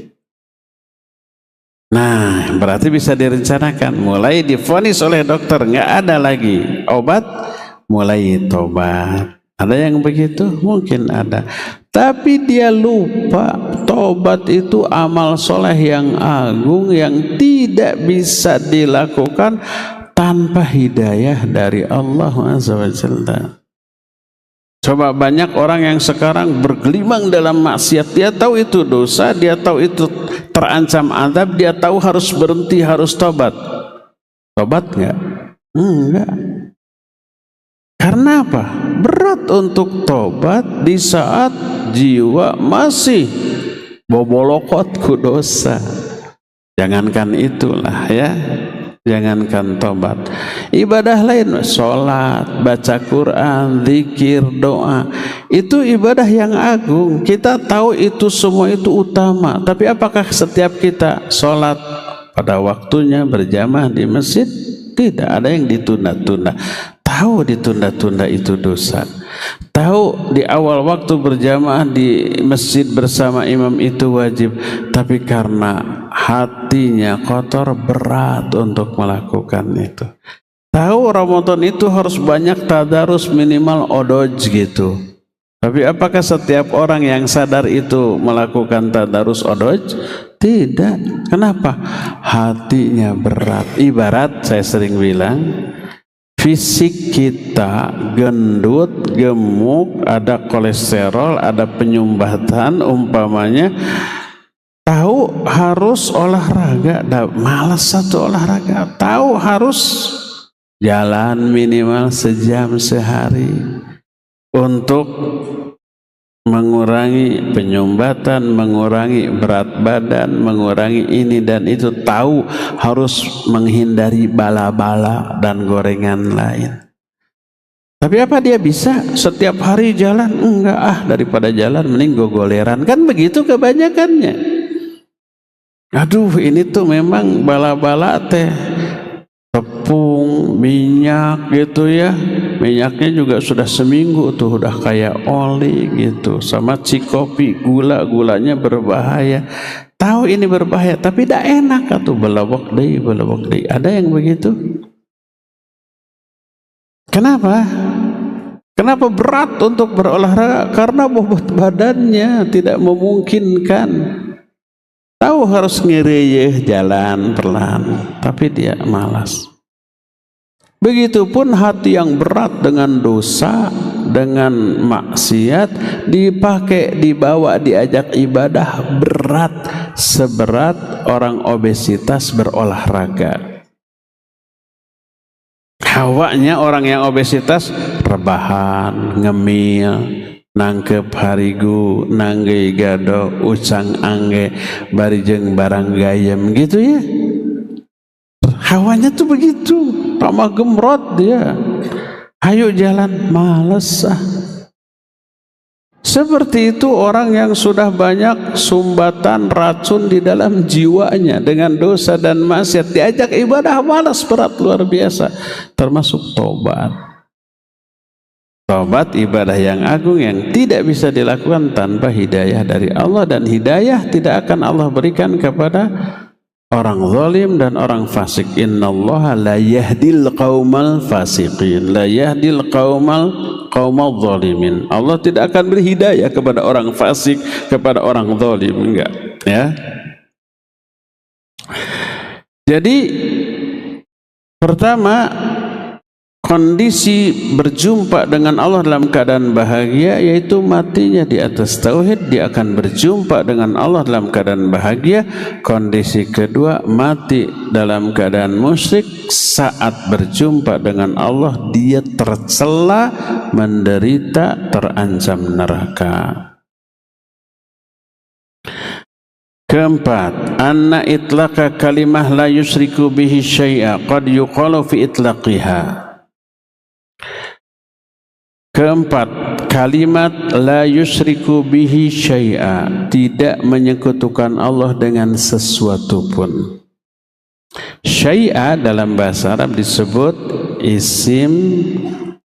Speaker 2: Nah, berarti bisa direncanakan. Mulai divonis oleh dokter nggak ada lagi obat, mulai tobat. Ada yang begitu? Mungkin ada. Tapi dia lupa tobat itu amal soleh yang agung yang tidak bisa dilakukan tanpa hidayah dari Allah SWT. Coba banyak orang yang sekarang bergelimang dalam maksiat. Dia tahu itu dosa, dia tahu itu terancam azab, dia tahu harus berhenti, harus tobat. Tobat enggak? Enggak. Karena apa? Berat untuk tobat di saat jiwa masih bobolokot ku dosa. Jangankan itulah ya. Jangankan tobat, ibadah lain, sholat, baca Quran, zikir, doa, itu ibadah yang agung. Kita tahu itu semua itu utama. Tapi apakah setiap kita sholat pada waktunya berjamaah di masjid? Tidak, ada yang ditunda-tunda. Tahu ditunda-tunda itu dosa. Tahu di awal waktu berjamaah di masjid bersama imam itu wajib, tapi karena hatinya kotor, berat untuk melakukan itu. Tahu Ramadan itu harus banyak tadarus, minimal odoj gitu. Tapi apakah setiap orang yang sadar itu melakukan tadarus odoj? Tidak. Kenapa? Hatinya berat. Ibarat saya sering bilang, fisik kita gendut, gemuk, ada kolesterol, ada penyumbatan umpamanya. Tahu harus olahraga, malas satu olahraga. Tahu harus jalan minimal sejam sehari untuk mengurangi penyumbatan, mengurangi berat badan, mengurangi ini dan itu. Tahu harus menghindari bala-bala dan gorengan lain. Tapi apa dia bisa setiap hari jalan? Enggak, daripada jalan mending gogoleran. Kan begitu kebanyakannya. Aduh, ini tuh memang bala-bala teh, tepung, minyak gitu ya. Minyaknya juga sudah seminggu tuh udah kayak oli gitu. Sama cikopi, gulanya berbahaya. Tahu ini berbahaya, tapi tidak enak atuh, belawak deui. Ada yang begitu? Kenapa? Kenapa berat untuk berolahraga? Karena bobot badannya tidak memungkinkan. Tahu harus ngereyeh jalan pelan, tapi dia malas. Begitupun hati yang berat dengan dosa, dengan maksiat, dibawa diajak ibadah berat seberat orang obesitas berolahraga. Hawanya orang yang obesitas rebahan, ngemil, nangkep harigu, nangge gado, ucang angge, barijeng barang gayem gitu ya. Hawanya tuh begitu, tambah gemrot dia. Ayo jalan, males ah. Seperti itu orang yang sudah banyak sumbatan racun di dalam jiwanya dengan dosa dan maksiat, diajak ibadah malas berat luar biasa, termasuk tobat. Tobat ibadah yang agung yang tidak bisa dilakukan tanpa hidayah dari Allah, dan hidayah tidak akan Allah berikan kepada orang zalim dan orang fasik. Innallaha la yahdil qaumal fasiqin, la yahdil qaumal zalimin. Allah tidak akan beri hidayah kepada orang fasik, kepada orang zalim, enggak, ya. Jadi pertama, kondisi berjumpa dengan Allah dalam keadaan bahagia yaitu matinya di atas tauhid, dia akan berjumpa dengan Allah dalam keadaan bahagia. Kondisi kedua, mati dalam keadaan musyrik, saat berjumpa dengan Allah dia tercela, menderita, terancam neraka. Keempat, anna itlaqa kalimah la yusyriku bihi syai'a qad yuqalu fi itlaqiha. Keempat, kalimat la yusyriku bihi syai'a, tidak menyekutukan Allah dengan sesuatu pun. Syai'a dalam bahasa Arab disebut isim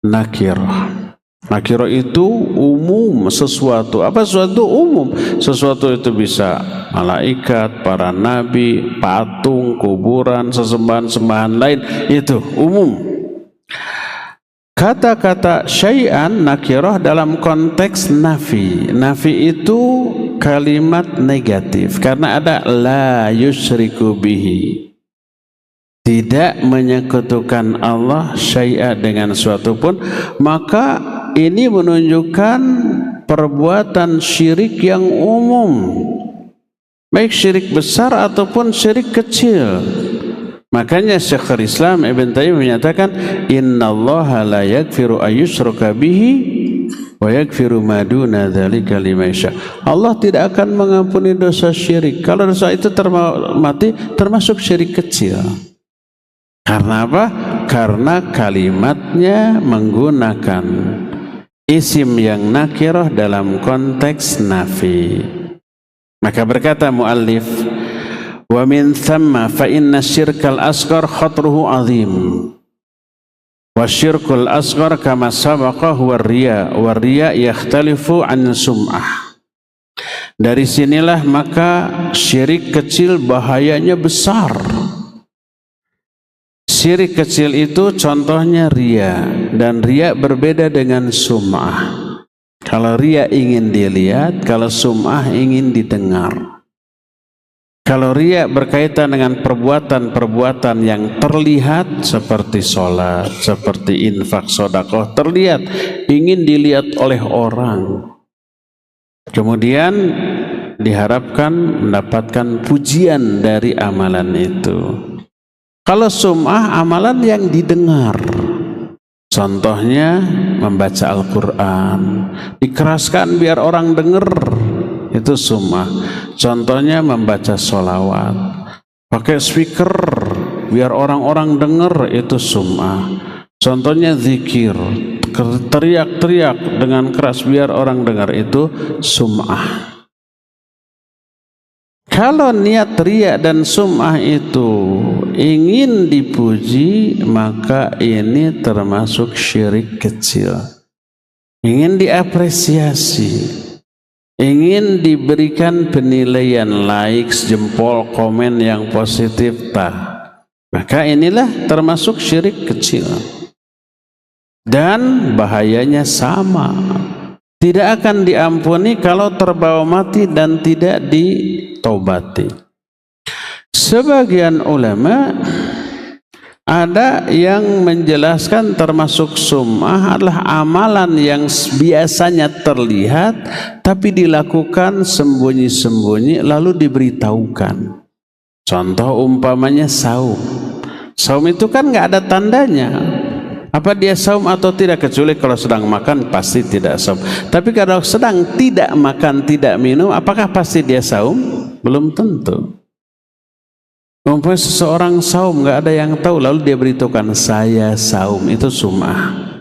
Speaker 2: nakirah. Nakirah itu umum, sesuatu. Apa sesuatu? Umum. Sesuatu itu bisa malaikat, para nabi, patung, kuburan, sesembahan-sembahan lain, itu umum. Kata-kata syai'an nakirah dalam konteks nafi. Nafi itu kalimat negatif karena ada la yusyriku bihi, tidak menyekutukan Allah syai'a dengan suatu pun. Maka ini menunjukkan perbuatan syirik yang umum, baik syirik besar ataupun syirik kecil. Makanya Syekhul Islam Ibn Taimiyah menyatakan innallaha la yaghfiru ayyushraka bihi wa yaghfiru ma duna dzalika liman yasha. Allah tidak akan mengampuni dosa syirik kalau dosa itu termasuk syirik kecil. Karena apa? Karena kalimatnya menggunakan isim yang nakirah dalam konteks nafi. Maka berkata muallif, wa min thamma fa inna syirkal asghar khatruhu azim wa syirkul asghar kama sabaqa huwa riya wa riya yakhtalifu an sum'ah. Dari sinilah maka syirik kecil bahayanya besar. Syirik kecil itu contohnya riya, dan riya berbeda dengan sum'ah. Kalau riya ingin dilihat, kalau sum'ah ingin didengar. Kalau riya berkaitan dengan perbuatan-perbuatan yang terlihat seperti sholat, seperti infak, sedekah, terlihat, ingin dilihat oleh orang. Kemudian diharapkan mendapatkan pujian dari amalan itu. Kalau sum'ah, amalan yang didengar. Contohnya membaca Al-Quran, dikeraskan biar orang dengar, itu sum'ah. Contohnya membaca sholawat, pakai speaker biar orang-orang dengar, itu sum'ah. Contohnya zikir, teriak-teriak dengan keras biar orang dengar, itu sum'ah. Kalau niat riya dan sum'ah itu ingin dipuji, maka ini termasuk syirik kecil. Ingin diapresiasi, ingin diberikan penilaian, likes, jempol, komen yang positif, maka inilah termasuk syirik kecil. dan bahayanya sama. Tidak akan diampuni kalau terbawa mati dan tidak ditobati. Sebagian ulama ada yang menjelaskan termasuk sum'ah adalah amalan yang biasanya terlihat tapi dilakukan sembunyi-sembunyi lalu diberitahukan. Contoh umpamanya saum. Saum itu kan nggak ada tandanya. Apa dia saum atau tidak, kecuali kalau sedang makan pasti tidak saum. Tapi kalau sedang tidak makan, tidak minum, apakah pasti dia saum? Belum tentu. Umpamanya seseorang saum nggak ada yang tahu, lalu dia beritahukan saya saum, itu sum'ah.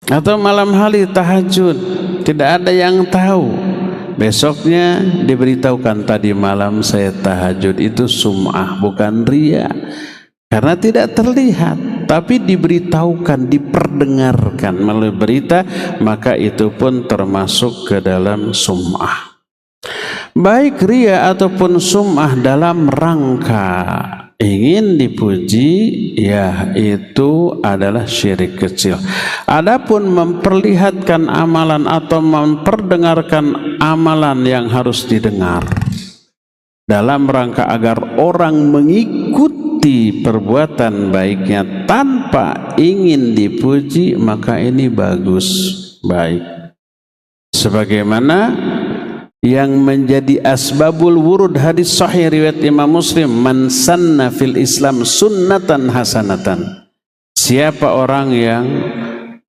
Speaker 2: Atau malam hari tahajud tidak ada yang tahu, besoknya diberitahukan tadi malam saya tahajud, itu sum'ah, bukan riya. Karena tidak terlihat tapi diberitahukan, diperdengarkan melalui berita, maka itu pun termasuk ke dalam sum'ah. Baik riya ataupun sum'ah dalam rangka ingin dipuji, ya itu adalah syirik kecil. Adapun memperlihatkan amalan atau memperdengarkan amalan yang harus didengar dalam rangka agar orang mengikuti perbuatan baiknya tanpa ingin dipuji, maka ini bagus, baik. Sebagaimana yang menjadi asbabul wurud hadis sahih riwayat Imam Muslim, man sanna fil Islam sunnatan hasanatan. Siapa orang yang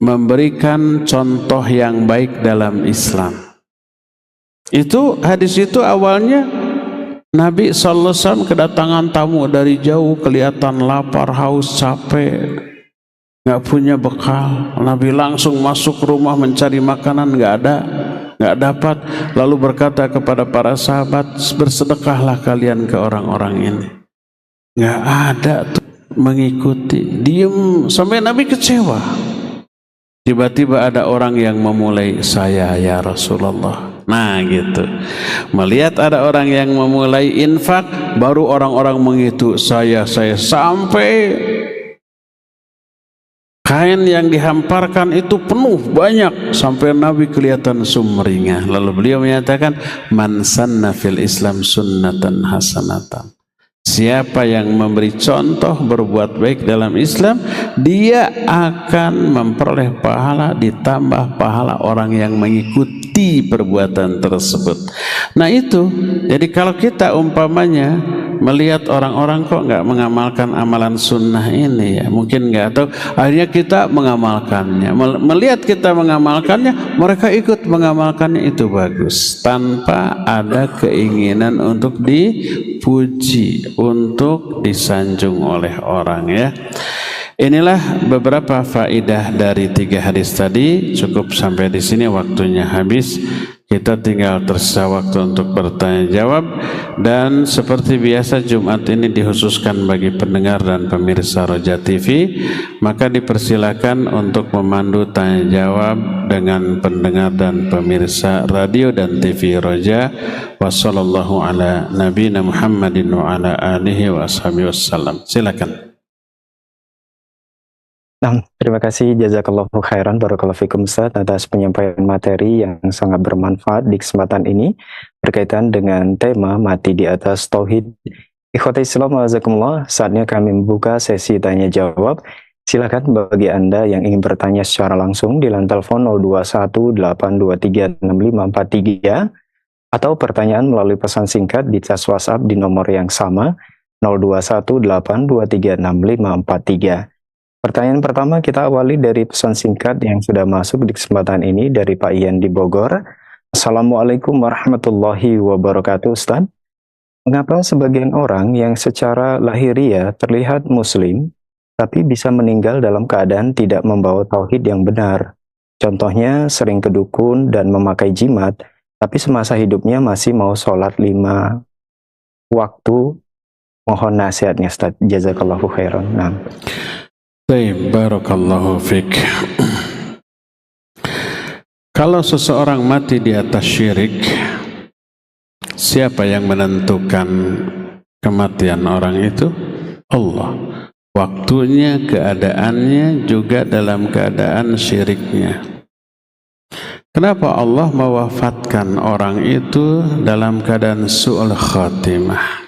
Speaker 2: memberikan contoh yang baik dalam Islam. Itu hadis itu awalnya Nabi sallallahu alaihi wasallam kedatangan tamu dari jauh, kelihatan lapar, haus, capek, nggak punya bekal. Nabi langsung masuk rumah mencari makanan, nggak ada, nggak dapat. Lalu berkata kepada para sahabat, bersedekahlah kalian ke orang-orang ini. Nggak ada tuh mengikuti, diem sampai Nabi kecewa. Tiba-tiba ada orang yang memulai, saya ya Rasulullah. Nah gitu, melihat ada orang yang memulai infak, baru orang-orang menghitung saya sampai kain yang dihamparkan itu penuh banyak sampai Nabi kelihatan sumringah. Lalu beliau menyatakan, man sanna fil Islam sunnatan hasanatan. Siapa yang memberi contoh berbuat baik dalam Islam, dia akan memperoleh pahala ditambah pahala orang yang mengikuti perbuatan tersebut. Nah itu, jadi kalau kita umpamanya melihat orang-orang kok nggak mengamalkan amalan sunnah ini, ya mungkin nggak tahu, akhirnya kita mengamalkannya. Melihat kita mengamalkannya, mereka ikut mengamalkannya, itu bagus tanpa ada keinginan untuk dipuji, untuk disanjung oleh orang, ya. Inilah beberapa faedah dari 3 hadis tadi. Cukup sampai di sini, waktunya habis. Kita tinggal tersisa waktu untuk bertanya jawab, dan seperti biasa Jumat ini dikhususkan bagi pendengar dan pemirsa Roja TV, maka dipersilakan untuk memandu tanya jawab dengan pendengar dan pemirsa radio dan TV Roja. Wassallallahu ala nabiyina Muhammadin wa ala alihi wa ashabihi wassalam. Silakan.
Speaker 3: Nah, terima kasih jazakallahu khairan barakallahu fikum Ustaz atas penyampaian materi yang sangat bermanfaat di kesempatan ini berkaitan dengan tema mati di atas tauhid. Ikhwatul Islam wajazakumullah, saatnya kami membuka sesi tanya jawab. Silakan bagi Anda yang ingin bertanya secara langsung di line telepon 0218236543 atau pertanyaan melalui pesan singkat di cas WhatsApp di nomor yang sama 0218236543. Pertanyaan pertama kita awali dari pesan singkat yang sudah masuk di kesempatan ini dari Pak Ian di Bogor. Assalamualaikum warahmatullahi wabarakatuh Ustaz. Mengapa sebagian orang yang secara lahiriah terlihat muslim tapi bisa meninggal dalam keadaan tidak membawa tauhid yang benar? Contohnya sering ke dukun dan memakai jimat, tapi semasa hidupnya masih mau sholat 5 waktu. Mohon nasihatnya Ustaz. Jazakallahu khairan. Nah.
Speaker 2: Baik, barakallahu fik. Kalau seseorang mati di atas syirik, siapa yang menentukan kematian orang itu? Allah. waktunya, keadaannya, juga dalam keadaan syiriknya. Kenapa Allah mewafatkan orang itu dalam keadaan su'ul khatimah?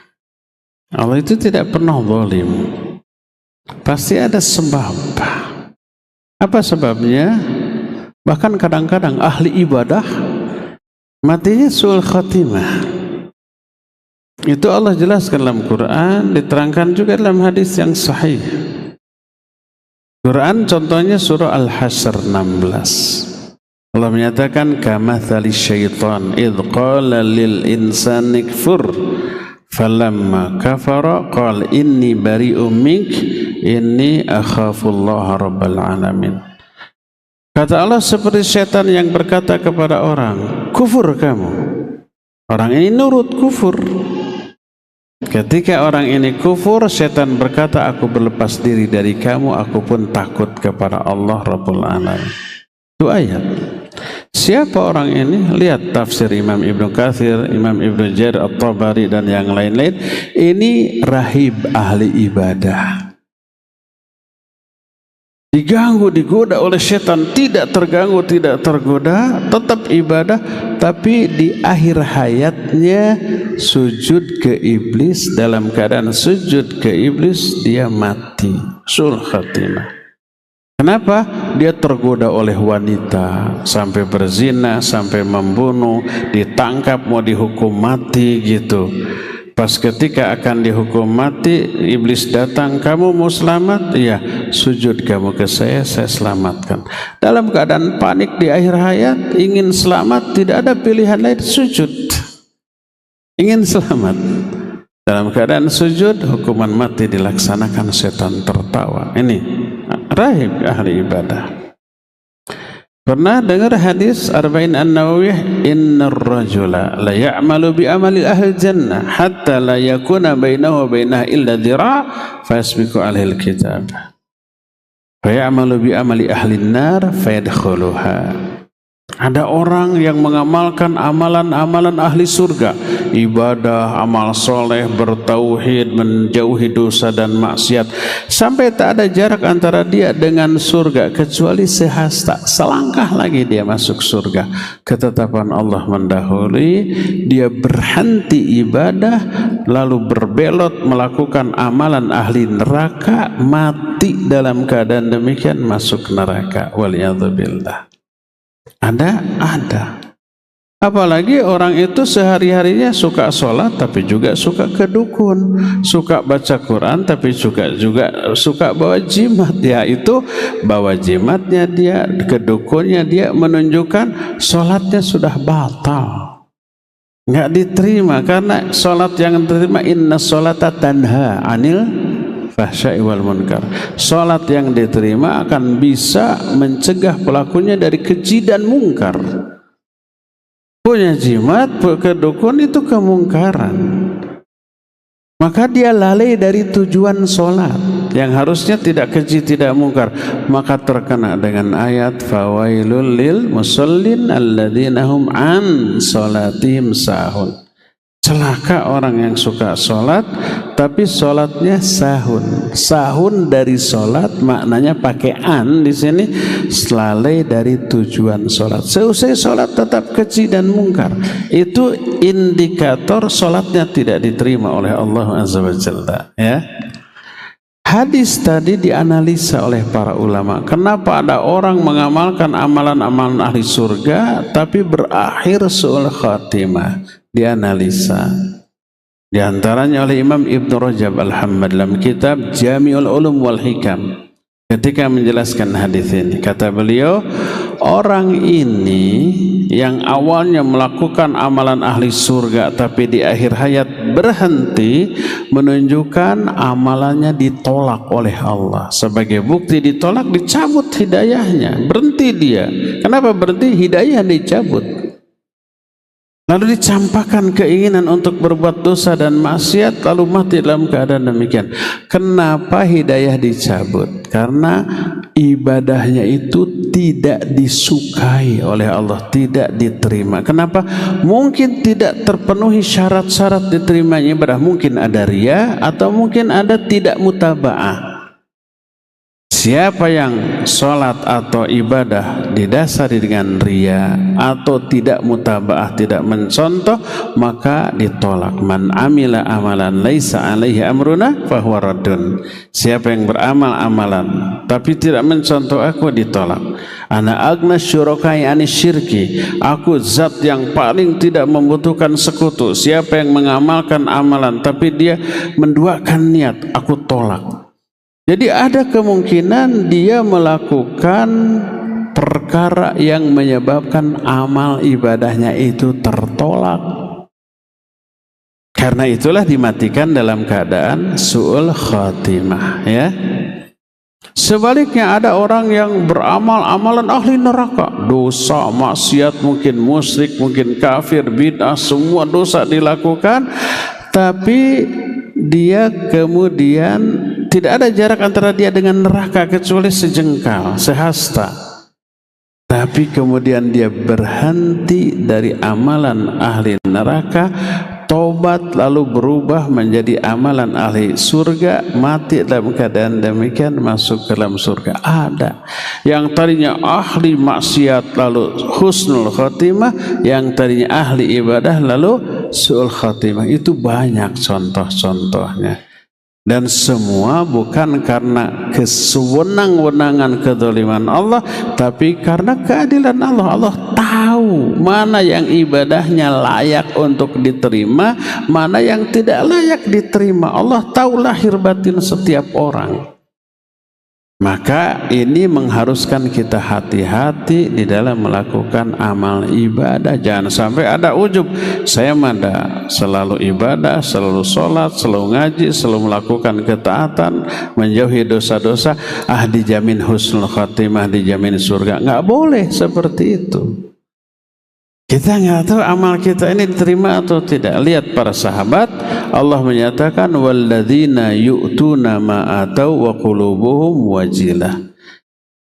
Speaker 2: Allah itu tidak pernah zalim. Pasti ada sebab. Apa sebabnya? Bahkan kadang-kadang ahli ibadah matinya su'ul khatimah. Itu Allah jelaskan dalam Quran, diterangkan juga dalam hadis yang sahih. Quran contohnya surah Al-Hasyr 16. Allah menyatakan kamathali syaitan idh qala lil insani kfur falamma kafara qala inni bari'um mink inni akhafullaha rabbal alamin. Kata Allah seperti setan yang berkata kepada orang, kufur kamu. Orang ini nurut kufur. Ketika orang ini kufur, setan berkata, aku berlepas diri dari kamu, aku pun takut kepada Allah Rabbul Alamin. Itu ayat. Siapa orang ini? Lihat tafsir Imam Ibnu Katsir, Imam Ibnu Jarir At-Tabari dan yang lain-lain. Ini rahib ahli ibadah. Diganggu, digoda oleh setan, tidak terganggu, tidak tergoda, tetap ibadah, tapi di akhir hayatnya sujud ke iblis. Dalam keadaan sujud ke iblis dia mati, su'ul khatimah. Kenapa? Dia tergoda oleh wanita sampai berzina, sampai membunuh, ditangkap mau dihukum mati gitu. Pas ketika akan dihukum mati, iblis datang, kamu mau selamat? Iya, sujud kamu ke saya selamatkan. Dalam keadaan panik di akhir hayat, ingin selamat, tidak ada pilihan lain, sujud. Ingin selamat. Dalam keadaan sujud, hukuman mati dilaksanakan, setan tertawa. Ini rahib ahli ibadah. Pernah dengar hadis Arba'in An-Nawawiyah, innar rajula la ya'malu bi amali ahli jannah hatta la yakuna bainahu wa bainaha illa dhira' fa yasbiqu alaihi al-kitab fa ya'malu bi amali ahli an-nar fa yadkhuluha. Ada orang yang mengamalkan amalan-amalan ahli surga, ibadah, amal soleh, bertauhid, menjauhi dosa dan maksiat, sampai tak ada jarak antara dia dengan surga kecuali sehasta, selangkah lagi dia masuk surga. Ketetapan Allah mendahului, dia berhenti ibadah lalu berbelot melakukan amalan ahli neraka, mati dalam keadaan demikian, masuk neraka. Waliyadzubillah. Ada. Apalagi orang itu sehari-harinya suka sholat tapi juga suka ke dukun, suka baca Quran tapi juga suka bawa jimat. Ya, itu bawa jimatnya dia, ke dukunnya dia, menunjukkan sholatnya sudah batal, nggak diterima. Karena sholat yang diterima, inna sholata tanha anil fahsya'i wal munkar. Salat yang diterima akan bisa mencegah pelakunya dari keji dan mungkar. Punya jimat, ke dukun itu kemungkaran. Maka dia lalai dari tujuan salat yang harusnya tidak keji, tidak mungkar. Maka terkena dengan ayat fawailul lil musallin alladzina hum an salatihim sahun. Celaka orang yang suka sholat tapi sholatnya sahun. Sahun dari sholat maknanya pakai an di sini, lalai dari tujuan sholat. Seusai sholat tetap keji dan mungkar. Itu indikator sholatnya tidak diterima oleh Allah Azza wa Jalla. Ya. Hadis tadi dianalisa oleh para ulama. Kenapa ada orang mengamalkan amalan-amalan ahli surga tapi berakhir su'ul khatimah? Dianalisa. Di antaranya oleh Imam Ibnu Rajab Al-Hambali dalam kitab Jami'ul Ulum wal Hikam. Ketika menjelaskan hadis ini, kata beliau, orang ini yang awalnya melakukan amalan ahli surga tapi di akhir hayat berhenti, menunjukkan amalannya ditolak oleh Allah. Sebagai bukti ditolak, dicabut hidayahnya, berhenti dia. Kenapa berhenti? Hidayah dicabut. Lalu dicampakkan keinginan untuk berbuat dosa dan maksiat, lalu mati dalam keadaan demikian. Kenapa hidayah dicabut? Karena ibadahnya itu tidak disukai oleh Allah, tidak diterima. Kenapa? Mungkin tidak terpenuhi syarat-syarat diterimanya ibadah. Mungkin ada riya atau mungkin ada tidak mutaba'ah. Siapa yang sholat atau ibadah didasari dengan ria atau tidak mutaba'ah, tidak mencontoh, maka ditolak. Man amila amalan laisa alaihi amruna fahuwa raddun. Siapa yang beramal amalan tapi tidak mencontoh aku, ditolak. Ana agna syurakai anis syirki, aku zat yang paling tidak membutuhkan sekutu. Siapa yang mengamalkan amalan tapi dia menduakan niat, aku tolak. Jadi ada kemungkinan dia melakukan perkara yang menyebabkan amal ibadahnya itu tertolak. Karena itulah dimatikan dalam keadaan su'ul khatimah, ya. Sebaliknya ada orang yang beramal amalan ahli neraka, dosa, maksiat, mungkin musyrik, mungkin kafir, bid'ah, semua dosa dilakukan, tapi dia kemudian tidak ada jarak antara dia dengan neraka kecuali sejengkal, sehasta. Tapi kemudian dia berhenti dari amalan ahli neraka, tobat lalu berubah menjadi amalan ahli surga, mati dalam keadaan demikian masuk ke dalam surga. Ada yang tadinya ahli maksiat lalu husnul khotimah, yang tadinya ahli ibadah lalu su'ul khotimah. Itu banyak contoh-contohnya. Dan semua bukan karena kesewenang-wenangan kezaliman Allah, tapi karena keadilan Allah. Allah tahu mana yang ibadahnya layak untuk diterima, mana yang tidak layak diterima. Allah tahu lahir batin setiap orang. Maka ini mengharuskan kita hati-hati di dalam melakukan amal ibadah. Jangan sampai ada ujub, saya mada selalu ibadah, selalu sholat, selalu ngaji, selalu melakukan ketaatan, menjauhi dosa-dosa, dijamin husnul khatimah, dijamin surga. Nggak boleh seperti itu. Kita nggak tahu amal kita ini diterima atau tidak. Lihat para sahabat, Allah menyatakan walladzina yu'tuna ma atau wa qulubuhum wajilah.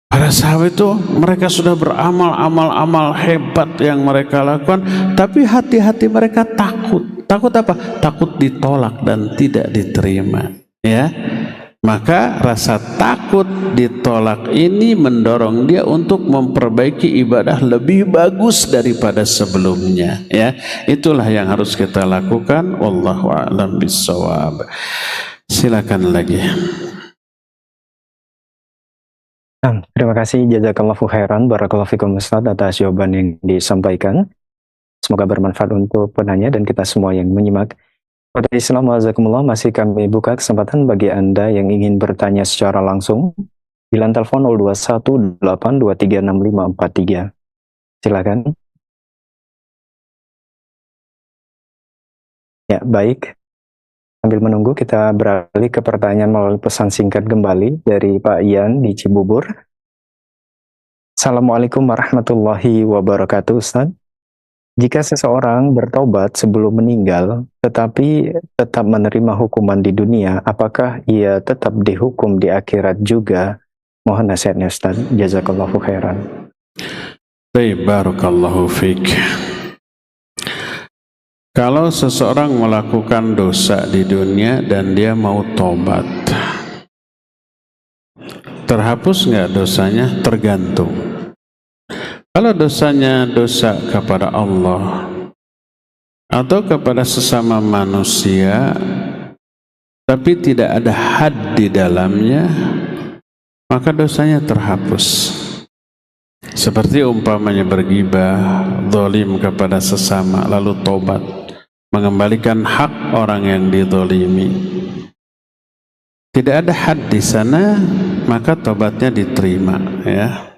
Speaker 2: Para sahabat itu mereka sudah beramal amal hebat yang mereka lakukan, tapi hati-hati mereka takut. Takut apa? Takut ditolak dan tidak diterima, ya. Maka rasa takut ditolak ini mendorong dia untuk memperbaiki ibadah lebih bagus daripada sebelumnya, ya. Itulah yang harus kita lakukan. Wallahu a'lam bissawab. Silakan lagi.
Speaker 3: Terima kasih, jazakallahu khairan, barakallahu fikum Ustaz atas jawaban yang disampaikan. Semoga bermanfaat untuk penanya dan kita semua yang menyimak. Pada Islam wazakumullah, masih kami buka kesempatan bagi Anda yang ingin bertanya secara langsung. Bilang telepon 0218236543. Silakan. Ya, baik. Sambil menunggu, kita beralih ke pertanyaan melalui pesan singkat kembali dari Pak Ian di Cibubur. Assalamualaikum warahmatullahi wabarakatuh, Ustaz. Jika seseorang bertobat sebelum meninggal, tetapi tetap menerima hukuman di dunia, apakah ia tetap dihukum di akhirat juga? Mohon nasihatnya Ustaz. Jazakallahu khairan.
Speaker 2: Barakallahu fiik. Kalau seseorang melakukan dosa di dunia dan dia mau tobat, terhapus nggak dosanya? Tergantung. Kalau dosanya dosa kepada Allah atau kepada sesama manusia, tapi tidak ada had di dalamnya, maka dosanya terhapus. Seperti umpamanya bergibah, zalim kepada sesama, lalu tobat, mengembalikan hak orang yang dizalimi. Tidak ada had di sana, maka tobatnya diterima, ya.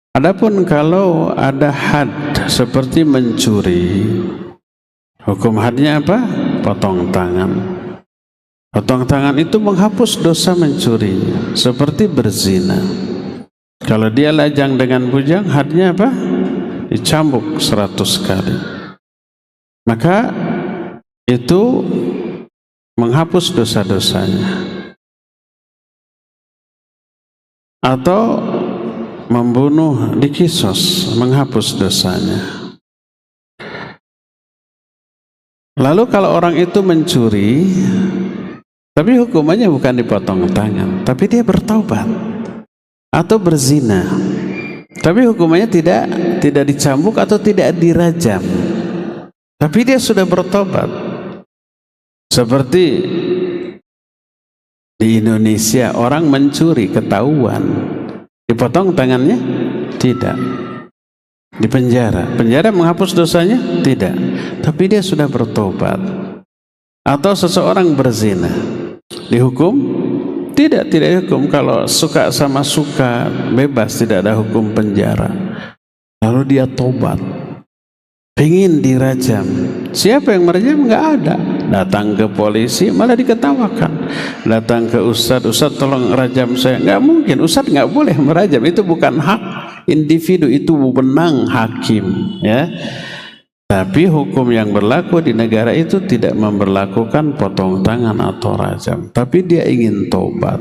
Speaker 2: Adapun kalau ada had seperti mencuri, hukum hadnya apa? Potong tangan. Potong tangan itu menghapus dosa mencuri, seperti berzina. Kalau dia lajang dengan bujang, hadnya apa? Dicambuk 100 kali. Maka itu menghapus dosa-dosanya. Atau membunuh dikisos, menghapus dosanya. Lalu kalau orang itu mencuri tapi hukumannya bukan dipotong tangan, tapi dia bertaubat. Atau berzina, tapi hukumannya tidak dicambuk atau tidak dirajam, tapi dia sudah bertobat. Seperti di Indonesia orang mencuri ketahuan, dipotong tangannya? Tidak. Dipenjara, penjara menghapus dosanya? Tidak. Tapi dia sudah bertobat. Atau seseorang berzina, dihukum? Tidak dihukum. Kalau suka sama suka, bebas, tidak ada hukum penjara. Lalu dia tobat, ingin dirajam. Siapa yang merajam? Nggak ada. Datang ke polisi malah diketawakan. Datang ke ustadz tolong rajam saya. Nggak mungkin, ustadz nggak boleh merajam. Itu bukan hak individu, itu wewenang hakim, ya. Tapi hukum yang berlaku di negara itu tidak memberlakukan potong tangan atau rajam. Tapi dia ingin tobat.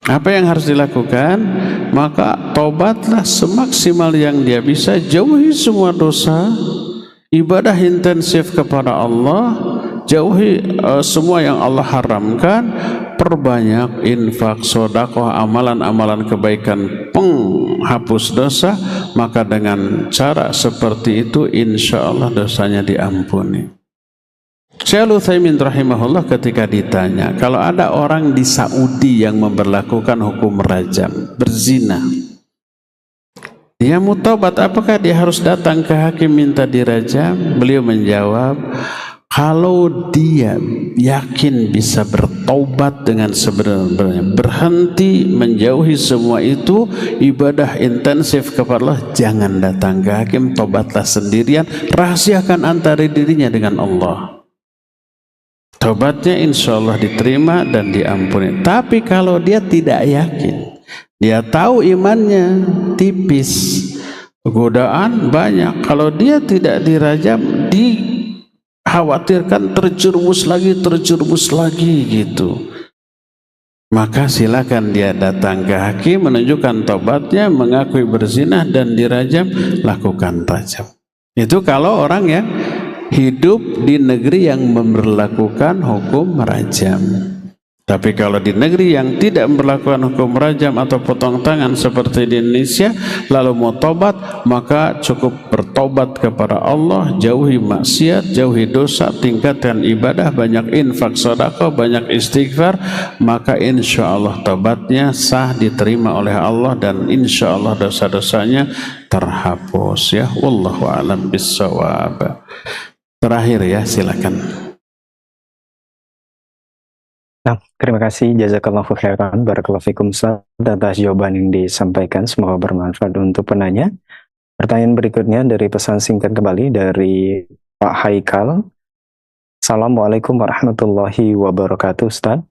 Speaker 2: Apa yang harus dilakukan? Maka tobatlah semaksimal yang dia bisa. Jauhi semua dosa, ibadah intensif kepada Allah, jauhi semua yang Allah haramkan, perbanyak infak, sedekah, amalan-amalan kebaikan penghapus dosa. Maka dengan cara seperti itu insya Allah dosanya diampuni. Syekh Al-Utsaimin rahimahullah ketika ditanya, kalau ada orang di Saudi yang memberlakukan hukum rajam, berzina, dia mau taubat, apakah dia harus datang ke hakim minta dirajam? Beliau menjawab, kalau dia yakin bisa bertaubat dengan sebenarnya, berhenti menjauhi semua itu, ibadah intensif kepada Allah, jangan datang ke hakim, taubatlah sendirian, rahasiakan antara dirinya dengan Allah. Taubatnya insya Allah diterima dan diampuni. Tapi kalau dia tidak yakin, dia tahu imannya tipis, godaan banyak, kalau dia tidak dirajam, dikhawatirkan terjerumus lagi gitu, maka silakan dia datang ke hakim, menunjukkan taubatnya, mengakui berzina dan dirajam, lakukan rajam. Itu kalau orang yang hidup di negeri yang memberlakukan hukum rajam. Tapi kalau di negeri yang tidak memberlakukan hukum rajam atau potong tangan seperti di Indonesia, lalu mau tobat, maka cukup bertobat kepada Allah, jauhi maksiat, jauhi dosa, tingkatkan ibadah, banyak infak, sedekah, banyak istighfar, maka insya Allah tobatnya sah, diterima oleh Allah, dan insya Allah dosa-dosanya terhapus, ya. Wallahu a'lam bissawab. Terakhir ya, silakan.
Speaker 3: Nah, terima kasih, jazakallahu khairan, barakallahu fikum Ustaz, atas jawaban yang disampaikan, semoga bermanfaat untuk penanya. Pertanyaan berikutnya dari pesan singkat kembali dari Pak Haikal. Assalamualaikum warahmatullahi wabarakatuh, Ustaz.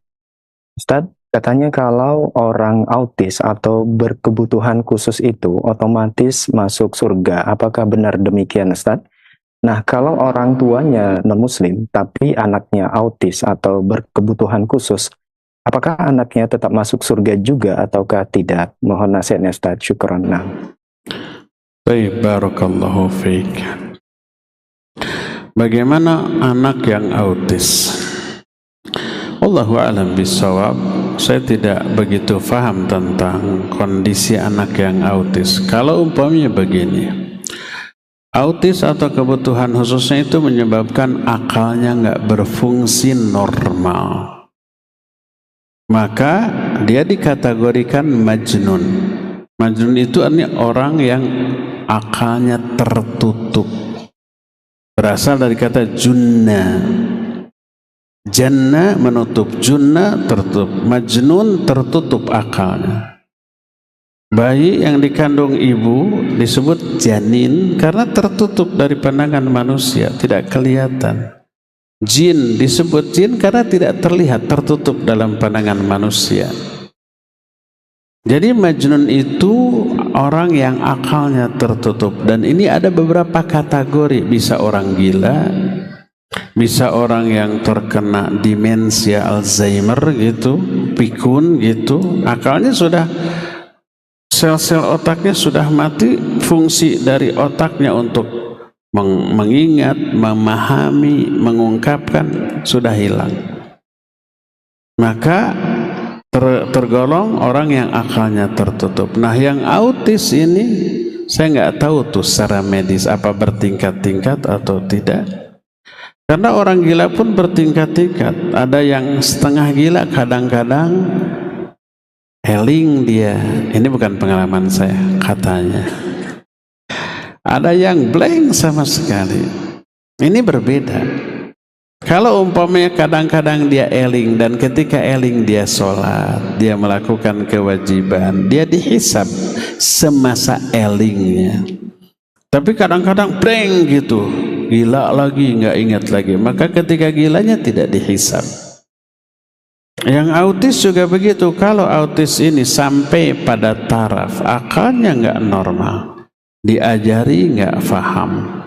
Speaker 3: Ustaz, katanya kalau orang autis atau berkebutuhan khusus itu otomatis masuk surga, apakah benar demikian, Ustaz? Nah, kalau orang tuanya non-muslim, tapi anaknya autis atau berkebutuhan khusus, apakah anaknya tetap masuk surga juga ataukah tidak? Mohon nasihatnya, Ustaz. Syukran.
Speaker 2: Baik, barakallahu fiik. Bagaimana anak yang autis? Wallahu a'lam bishawab. Saya tidak begitu paham tentang kondisi anak yang autis. Kalau umpamanya begini, autis atau kebutuhan khususnya itu menyebabkan akalnya nggak berfungsi normal, maka dia dikategorikan majnun. Majnun itu artinya orang yang akalnya tertutup, berasal dari kata junna. Janna menutup, junna tertutup, majnun tertutup akalnya. Bayi yang dikandung ibu disebut janin karena tertutup dari pandangan manusia, tidak kelihatan. Jin disebut jin karena tidak terlihat, tertutup dalam pandangan manusia. Jadi majnun itu orang yang akalnya tertutup, dan ini ada beberapa kategori, bisa orang gila, bisa orang yang terkena demensia Alzheimer gitu, pikun gitu, akalnya sudah, sel-sel otaknya sudah mati, fungsi dari otaknya untuk mengingat, memahami, mengungkapkan sudah hilang. maka tergolong orang yang akalnya tertutup. Nah, yang autis ini saya nggak tahu tuh secara medis apa bertingkat-tingkat atau tidak. Karena orang gila pun bertingkat-tingkat. Ada yang setengah gila, kadang-kadang eling dia. Ini bukan pengalaman saya, katanya. Ada yang blank sama sekali. Ini berbeda. Kalau umpamanya kadang-kadang dia eling, dan ketika eling dia sholat, dia melakukan kewajiban, dia dihisab semasa elingnya. Tapi kadang-kadang blank gitu, gila lagi, nggak ingat lagi, maka ketika gilanya tidak dihisab. Yang autis juga begitu. Kalau autis ini sampai pada taraf akalnya nggak normal, diajari nggak faham,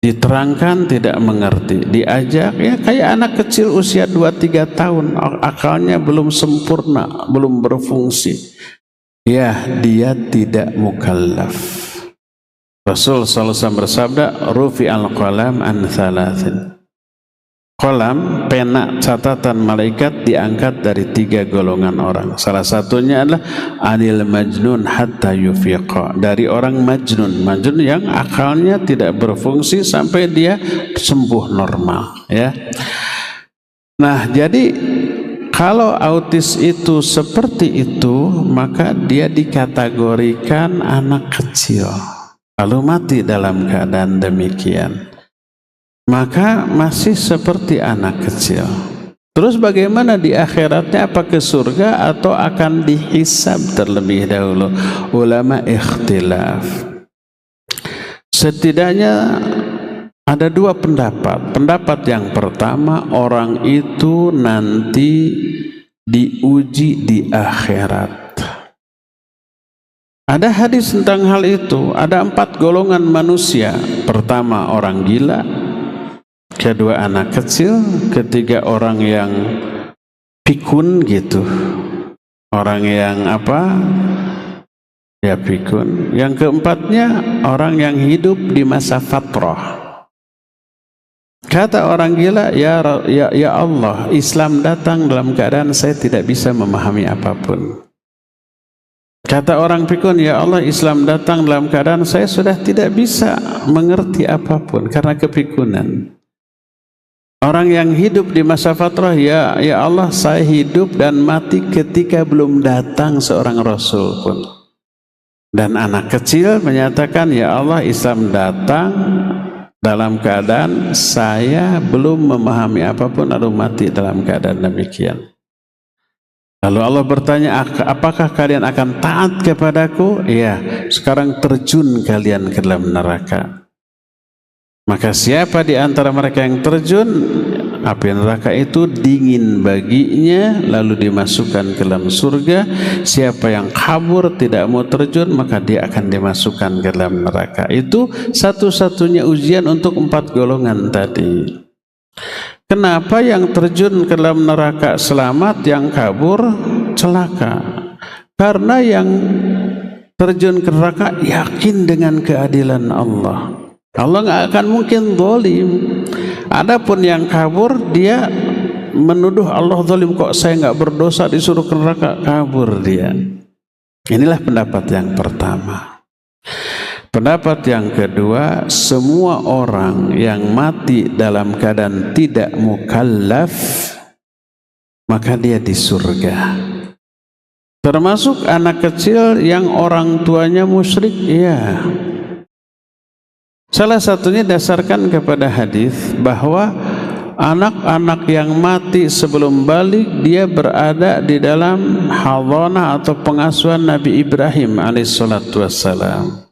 Speaker 2: diterangkan tidak mengerti, diajak ya kayak anak kecil usia 2-3 tahun, akalnya belum sempurna, belum berfungsi, ya dia tidak mukallaf. Rasul SAW bersabda, rufi'al qalam an thalathin. Qalam, pena, catatan malaikat diangkat dari 3 golongan orang. Salah satunya adalah anil majnun hatta yufiqa, dari orang majnun. Majnun yang akalnya tidak berfungsi sampai dia sembuh normal, ya. Nah, jadi kalau autis itu seperti itu, maka dia dikategorikan anak kecil, lalu mati dalam keadaan demikian, maka masih seperti anak kecil. Terus bagaimana di akhiratnya? Apa ke surga atau akan dihisab terlebih dahulu? Ulama ikhtilaf. Setidaknya ada 2 pendapat. Pendapat yang pertama, orang itu nanti diuji di akhirat. Ada hadis tentang hal itu. Ada 4 golongan manusia. Pertama orang gila, kedua anak kecil, ketiga orang yang pikun gitu, orang yang apa ya, pikun. Yang keempatnya orang yang hidup di masa fatrah. Kata orang gila, ya Allah, Islam datang dalam keadaan saya tidak bisa memahami apapun. Kata orang pikun, ya Allah, Islam datang dalam keadaan saya sudah tidak bisa mengerti apapun karena kepikunan. Orang yang hidup di masa fatrah, ya Allah, saya hidup dan mati ketika belum datang seorang Rasul pun. Dan anak kecil menyatakan, ya Allah, Islam datang dalam keadaan saya belum memahami apapun lalu mati dalam keadaan demikian. Lalu Allah bertanya, apakah kalian akan taat kepadaku? Iya, sekarang terjun kalian ke dalam neraka. Maka siapa di antara mereka yang terjun, api neraka itu dingin baginya, lalu dimasukkan ke dalam surga. Siapa yang kabur tidak mau terjun, maka dia akan dimasukkan ke dalam neraka. Itu satu-satunya ujian untuk 4 golongan tadi. Kenapa yang terjun ke dalam neraka selamat, yang kabur celaka? Karena yang terjun ke neraka yakin dengan keadilan Allah. Allah nggak akan mungkin zalim. Adapun yang kabur, dia menuduh Allah zalim, kok saya nggak berdosa disuruh ke neraka, kabur dia. Inilah pendapat yang pertama. Pendapat yang kedua, semua orang yang mati dalam keadaan tidak mukallaf, maka dia di surga. Termasuk anak kecil yang orang tuanya musyrik, ya. Salah satunya dasarkan kepada hadis bahwa anak-anak yang mati sebelum balik, dia berada di dalam hadhanah atau pengasuhan Nabi Ibrahim alaihissalatu wassalam.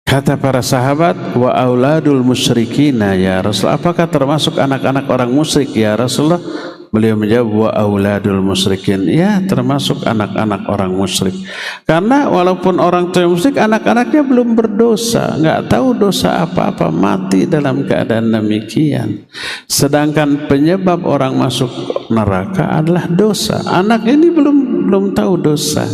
Speaker 2: Kata para sahabat, wa auladul musyrikina ya Rasul, apakah termasuk anak-anak orang musyrik ya Rasulullah? Beliau menjawab, wa auladul musyrikin, ya termasuk anak-anak orang musyrik. Karena walaupun orang tua musyrik, anak-anaknya belum berdosa, nggak tahu dosa apa-apa, mati dalam keadaan demikian. Sedangkan penyebab orang masuk neraka adalah dosa. Anak ini belum tahu dosa.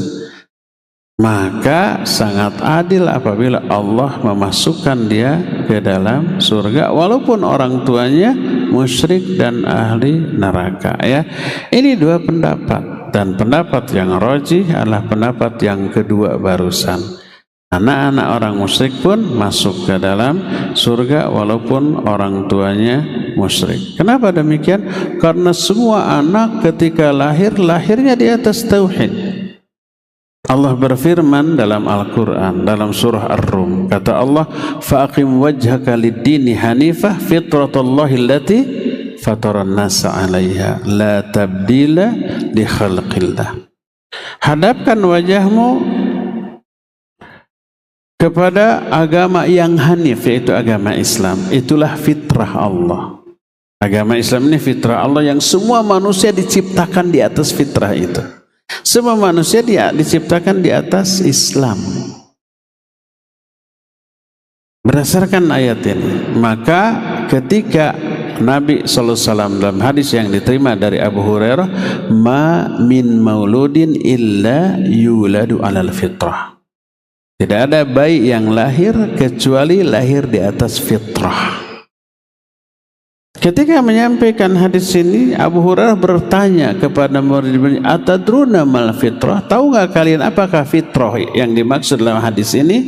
Speaker 2: Maka sangat adil apabila Allah memasukkan dia ke dalam surga walaupun orang tuanya musyrik dan ahli neraka. Ya, ini dua pendapat, dan pendapat yang rajih adalah pendapat yang kedua barusan. Anak-anak orang musyrik pun masuk ke dalam surga walaupun orang tuanya musyrik. Kenapa demikian? Karena semua anak ketika lahirnya di atas tauhid. Allah berfirman dalam Al-Quran, dalam surah Ar-Rum, kata Allah, fa'aqim wajhaka lid-dini hanifah fitratallahi allati fataran nasa 'alaiha la tabdila li khalqillah. Hadapkan wajahmu kepada agama yang hanif, yaitu agama Islam. Itulah fitrah Allah. Agama Islam ini fitrah Allah yang semua manusia diciptakan di atas fitrah itu. Semua manusia diciptakan di atas Islam. Berdasarkan ayat ini, maka ketika Nabi SAW dalam hadis yang diterima dari Abu Hurairah, ma min mauludin illa yuladu alal fitrah. Tidak ada bayi yang lahir kecuali lahir di atas fitrah. Ketika menyampaikan hadis ini, Abu Hurairah bertanya kepada murid-murid, atadruna mal fitrah? Tahu nggak kalian apakah fitrah yang dimaksud dalam hadis ini?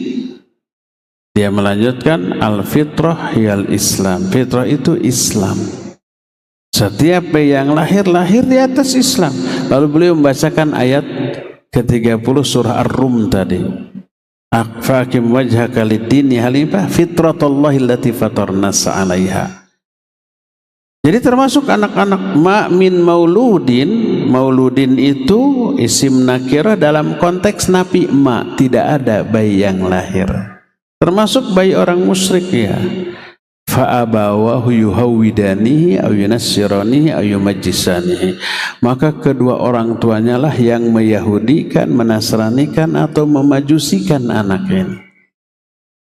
Speaker 2: Dia melanjutkan, al fitrah yal Islam. Fitrah itu Islam. Setiap bayi yang lahir di atas Islam. Lalu beliau membacakan ayat ke-30 surah Ar-Rum tadi. Faqim wajhaka lid-dini hanifah fitratallahi allati fatarna 'alaiha. Jadi termasuk anak-anak ma min mauludin itu isim nakirah dalam konteks nafi ma, tidak ada bayi yang lahir. Termasuk bayi orang musyrik ya. Fa abawahu yuhawidanihi aw yunassiranihi aw yumajjisanihi. Maka kedua orang tuanya lah yang meyahudikan, menasranikan atau memajusikan anak ini.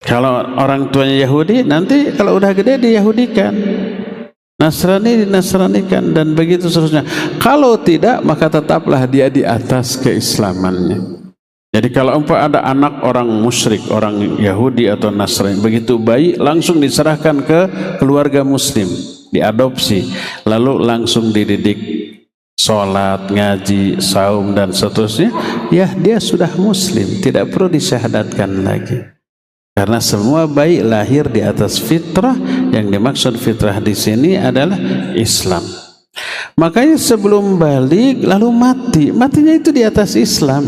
Speaker 2: Kalau orang tuanya Yahudi, nanti kalau udah gede diyahudikan. Nasrani dinasranikan dan begitu seterusnya. Kalau tidak, maka tetaplah dia di atas keislamannya. Jadi kalau ada anak orang musyrik, orang Yahudi atau Nasrani, begitu bayi langsung diserahkan ke keluarga muslim, diadopsi, lalu langsung dididik sholat, ngaji, saum dan seterusnya, ya dia sudah muslim, tidak perlu disyahadatkan lagi. Karena semua bayi lahir di atas fitrah. Yang dimaksud fitrah di sini adalah Islam. Makanya sebelum balik lalu matinya itu di atas Islam.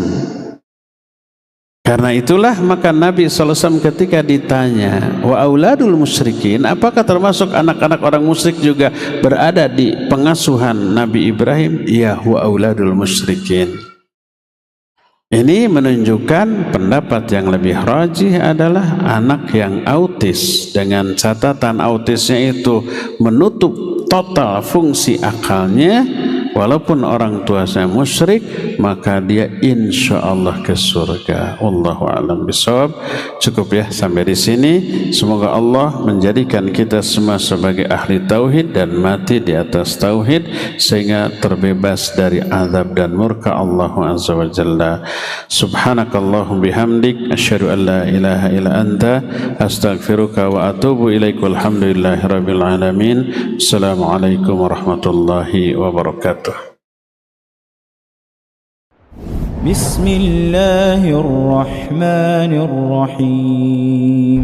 Speaker 2: Karena itulah maka Nabi SAW ketika ditanya, wa auladul musyrikin, apakah termasuk anak-anak orang musyrik juga berada di pengasuhan Nabi Ibrahim? Ya, wa auladul musyrikin. Ini menunjukkan pendapat yang lebih rajih adalah anak yang autis, dengan catatan autisnya itu menutup total fungsi akalnya. Walaupun orang tuanya musyrik, maka dia insya Allah ke surga. Wallahu a'lam bishawab. Cukup ya sampai di sini. Semoga Allah menjadikan kita semua sebagai ahli tauhid dan mati di atas tauhid sehingga terbebas dari azab dan murka Allah azza wa jalla. Subhanakallahum bihamdik asyhadu an la ilaha illa anta astaghfiruka wa atubu ilaik. Walhamdulillahi rabbil alamin. Assalamualaikum warahmatullahi wabarakatuh.
Speaker 1: بسم الله الرحمن الرحيم